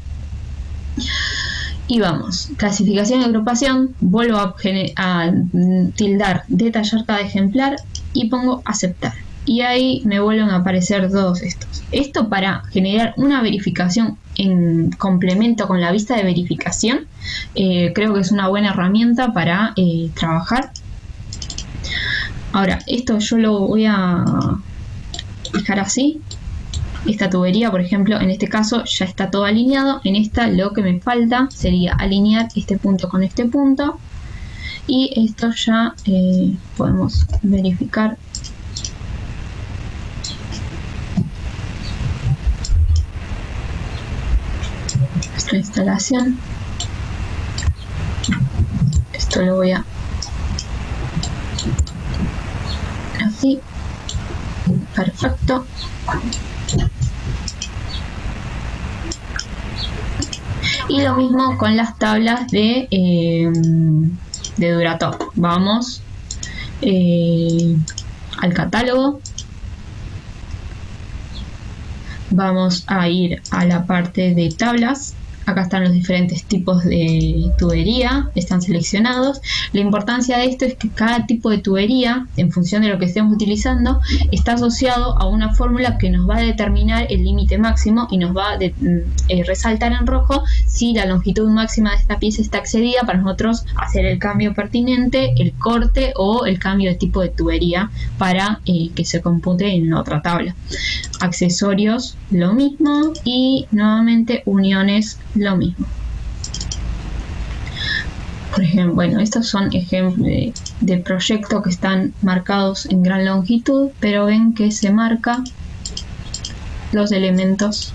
Y vamos, clasificación y agrupación, vuelvo a tildar, detallar cada ejemplar y pongo aceptar. Y ahí me vuelven a aparecer todos estos. Esto para generar una verificación en complemento con la vista de verificación, creo que es una buena herramienta para trabajar. Ahora, esto yo lo voy a dejar así. Esta tubería, por ejemplo, en este caso ya está todo alineado. En esta lo que me falta sería alinear este punto con este punto. Y esto ya podemos verificar. Nuestra instalación. Esto lo voy a así. Perfecto. Y lo mismo con las tablas de Duratop. Vamos al catálogo. Vamos a ir a la parte de tablas. Acá están los diferentes tipos de tubería, están seleccionados. La importancia de esto es que cada tipo de tubería, en función de lo que estemos utilizando, está asociado a una fórmula que nos va a determinar el límite máximo y nos va a resaltar en rojo si la longitud máxima de esta pieza está excedida, para nosotros hacer el cambio pertinente, el corte o el cambio de tipo de tubería para que se compute en otra tabla. Accesorios, lo mismo, y nuevamente uniones, lo mismo. Por ejemplo, bueno, estos son ejemplos de proyectos que están marcados en gran longitud, pero ven que se marca los elementos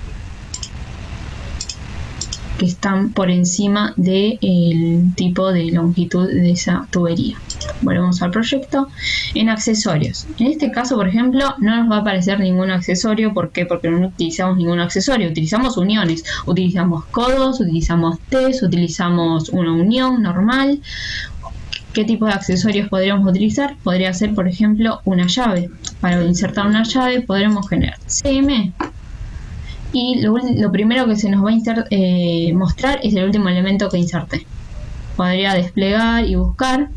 que están por encima del tipo de longitud de esa tubería. Volvemos al proyecto. En accesorios, en este caso, por ejemplo, no nos va a aparecer ningún accesorio. ¿Por qué? Porque no utilizamos ningún accesorio, utilizamos uniones, utilizamos codos, utilizamos T's, utilizamos una unión normal. ¿Qué tipo de accesorios podríamos utilizar? Podría ser, por ejemplo, una llave. Para insertar una llave podremos generar CM y lo primero que se nos va a mostrar es el último elemento que inserté. Podría desplegar y buscar.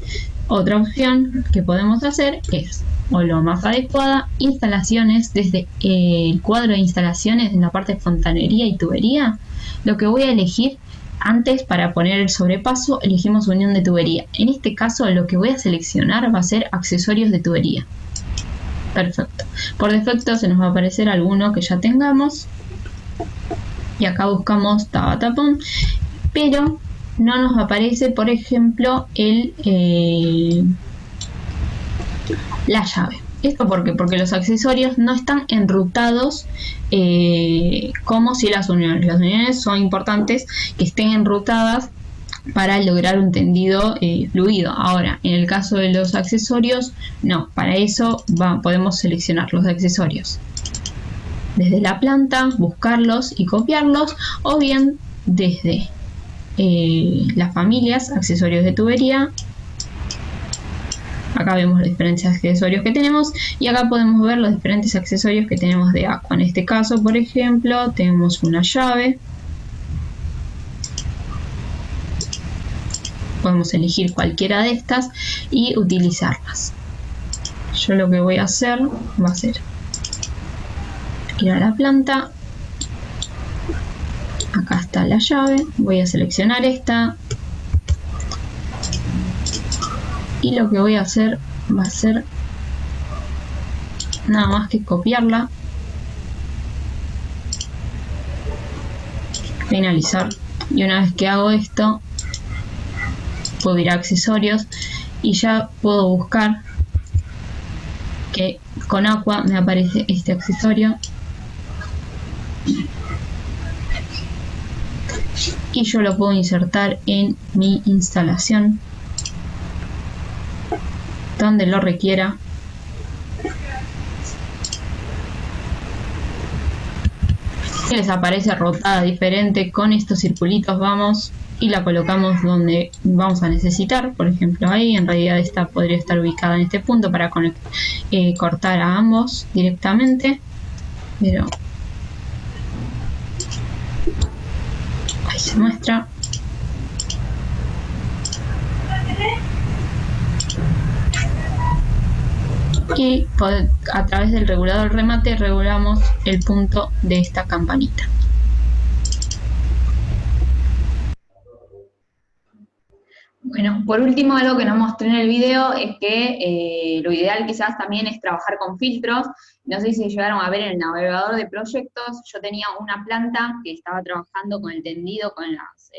Otra opción que podemos hacer es, o lo más adecuada, instalaciones. Desde el cuadro de instalaciones en la parte de fontanería y tubería, lo que voy a elegir antes para poner el sobrepaso, elegimos unión de tubería. En este caso lo que voy a seleccionar va a ser accesorios de tubería. Perfecto. Por defecto se nos va a aparecer alguno que ya tengamos. Y acá buscamos tabatapón, pero no nos aparece, por ejemplo, la llave. ¿Esto por qué? Porque los accesorios no están enrutados como si las uniones. Las uniones son importantes que estén enrutadas para lograr un tendido fluido. Ahora, en el caso de los accesorios, no. Para eso podemos seleccionar los accesorios desde la planta, buscarlos y copiarlos, o bien desde las familias, accesorios de tubería. Acá vemos los diferentes accesorios que tenemos y acá podemos ver los diferentes accesorios que tenemos de agua. En este caso, por ejemplo, tenemos una llave. Podemos elegir cualquiera de estas y utilizarlas. Yo lo que voy a hacer va a ser ir a la planta. Acá está la llave. Voy a seleccionar esta. Y lo que voy a hacer va a ser nada más que copiarla, finalizar, y una vez que hago esto puedo ir a accesorios y ya puedo buscar que con agua me aparece este accesorio y yo lo puedo insertar en mi instalación donde lo requiera. Y les aparece rotada diferente. Con estos circulitos vamos y la colocamos donde vamos a necesitar. Por ejemplo ahí, en realidad esta podría estar ubicada en este punto para cortar a ambos directamente, pero ahí se muestra. Y a través del regulador remate regulamos el punto de esta campanita. Bueno, por último, algo que no mostré en el video es que lo ideal quizás también es trabajar con filtros. No sé si llegaron a ver en el navegador de proyectos, yo tenía una planta que estaba trabajando con el tendido, con las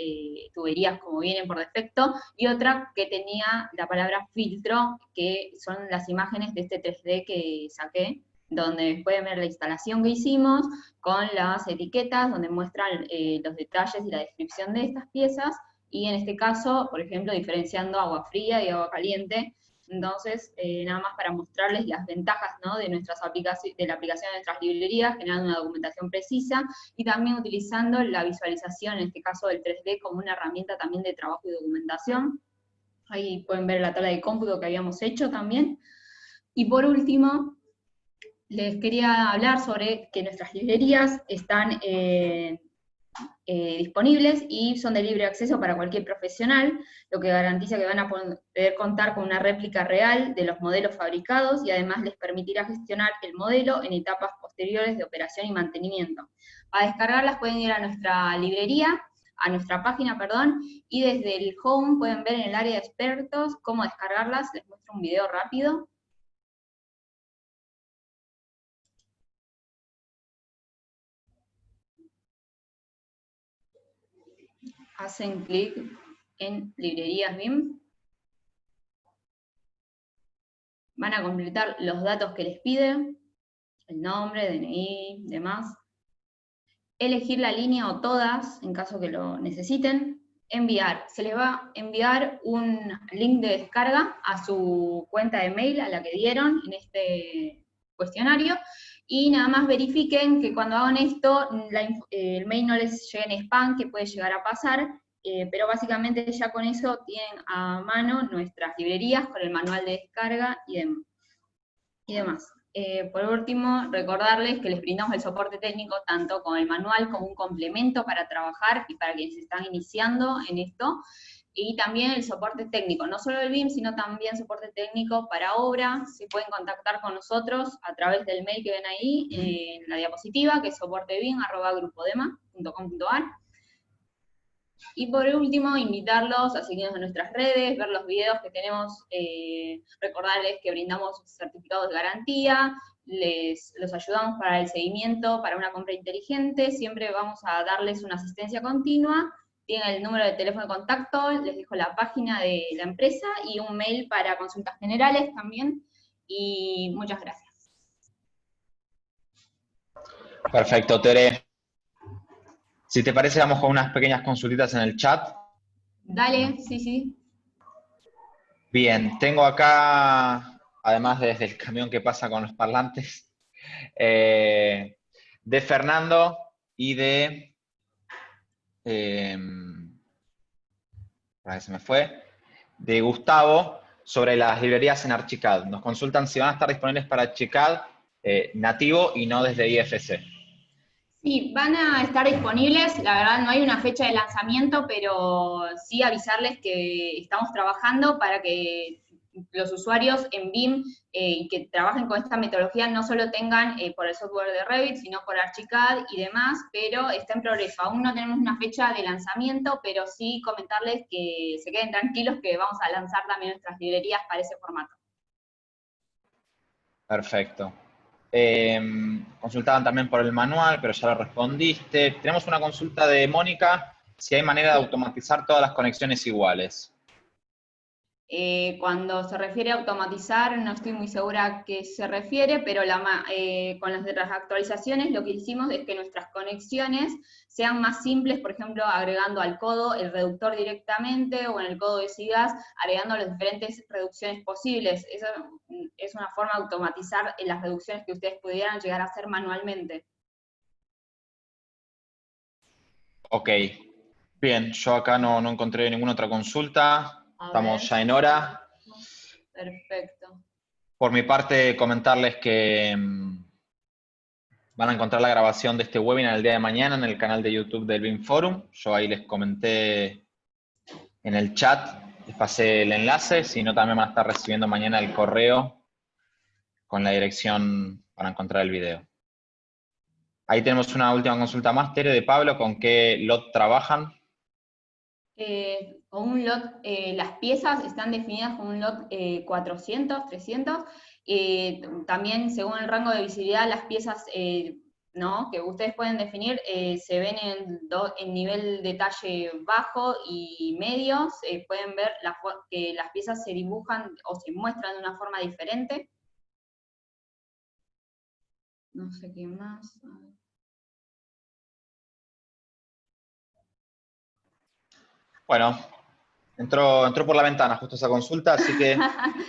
tuberías como vienen por defecto, y otra que tenía la palabra filtro, que son las imágenes de este 3D que saqué, donde pueden ver la instalación que hicimos, con las etiquetas, donde muestran los detalles y la descripción de estas piezas, y en este caso, por ejemplo, diferenciando agua fría y agua caliente. Entonces, nada más para mostrarles las ventajas, ¿no?, de la aplicación de nuestras librerías, generando una documentación precisa, y también utilizando la visualización, en este caso del 3D, como una herramienta también de trabajo y documentación. Ahí pueden ver la tabla de cómputo que habíamos hecho también. Y por último, les quería hablar sobre que nuestras librerías están disponibles y son de libre acceso para cualquier profesional, lo que garantiza que van a poder contar con una réplica real de los modelos fabricados y además les permitirá gestionar el modelo en etapas posteriores de operación y mantenimiento. Para descargarlas pueden ir a nuestra librería, a nuestra página, perdón, y desde el home pueden ver en el área de expertos cómo descargarlas. Les muestro un video rápido. Hacen clic en librerías BIM, van a completar los datos que les pide, el nombre, DNI, demás, elegir la línea o todas, en caso que lo necesiten, enviar. Se les va a enviar un link de descarga a su cuenta de mail, a la que dieron en este cuestionario, y nada más verifiquen que cuando hagan esto, el mail no les llegue en spam, que puede llegar a pasar. pero básicamente ya con eso tienen a mano nuestras librerías con el manual de descarga y demás. Por último, recordarles que les brindamos el soporte técnico tanto con el manual como un complemento para trabajar y para quienes están iniciando en esto, y también el soporte técnico, no solo del BIM, sino también soporte técnico para obra. Se pueden contactar con nosotros a través del mail que ven ahí en la diapositiva, que es soportebim@grupodema.com.ar. Y por último, invitarlos a seguirnos en nuestras redes, ver los videos que tenemos, recordarles que brindamos certificados de garantía, los ayudamos para el seguimiento, para una compra inteligente, siempre vamos a darles una asistencia continua. Tienen el número de teléfono de contacto, les dejo la página de la empresa y un mail para consultas generales también. Y muchas gracias. Perfecto, Tere. Si te parece, vamos con unas pequeñas consultitas en el chat. Dale, sí. Bien, tengo acá, además desde el camión que pasa con los parlantes, de Fernando y de... ahí se me fue. De Gustavo, sobre las librerías en Archicad. Nos consultan si van a estar disponibles para Archicad nativo y no desde IFC. Sí, van a estar disponibles, la verdad no hay una fecha de lanzamiento, pero sí avisarles que estamos trabajando para que los usuarios en BIM y que trabajen con esta metodología no solo tengan por el software de Revit, sino por Archicad y demás, pero está en progreso. Aún no tenemos una fecha de lanzamiento, pero sí comentarles que se queden tranquilos que vamos a lanzar también nuestras librerías para ese formato. Perfecto. Consultaban también por el manual, pero ya lo respondiste. Tenemos una consulta de Mónica, si hay manera de automatizar todas las conexiones iguales. Cuando se refiere a automatizar, no estoy muy segura a qué se refiere, pero con las actualizaciones lo que hicimos es que nuestras conexiones sean más simples, por ejemplo, agregando al codo el reductor directamente, o en el codo de SIGAS, agregando las diferentes reducciones posibles. Eso es una forma de automatizar las reducciones que ustedes pudieran llegar a hacer manualmente. Ok. Bien, yo acá no encontré ninguna otra consulta. Estamos ya en hora. Perfecto. Por mi parte, comentarles que van a encontrar la grabación de este webinar el día de mañana en el canal de YouTube del BIM Forum. Yo ahí les comenté en el chat, les pasé el enlace, si no también van a estar recibiendo mañana el correo con la dirección para encontrar el video. Ahí tenemos una última consulta más, Tere, de Pablo, ¿con qué lot trabajan? Con un lot, las piezas están definidas con un lot 400, 300, también según el rango de visibilidad las piezas ¿no? que ustedes pueden definir se ven en nivel detalle bajo y medio, pueden ver que las piezas se dibujan o se muestran de una forma diferente. No sé qué más. Bueno, entró por la ventana justo esa consulta, así que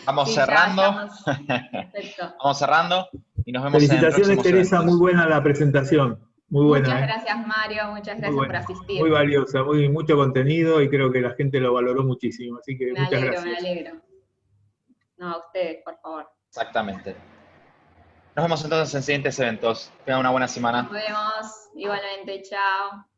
vamos Sí, cerrando. Perfecto. Vamos cerrando y nos vemos en Felicitaciones, próximos Teresa, eventos. muy buena la presentación. Muy buena. Muchas gracias, Mario, muchas gracias por asistir. Muy valiosa, mucho contenido y creo que la gente lo valoró muchísimo, así que muchas gracias. Me alegro. No, a ustedes, por favor. Exactamente. Nos vemos entonces en siguientes eventos. Tengan una buena semana. Nos vemos, igualmente, chao.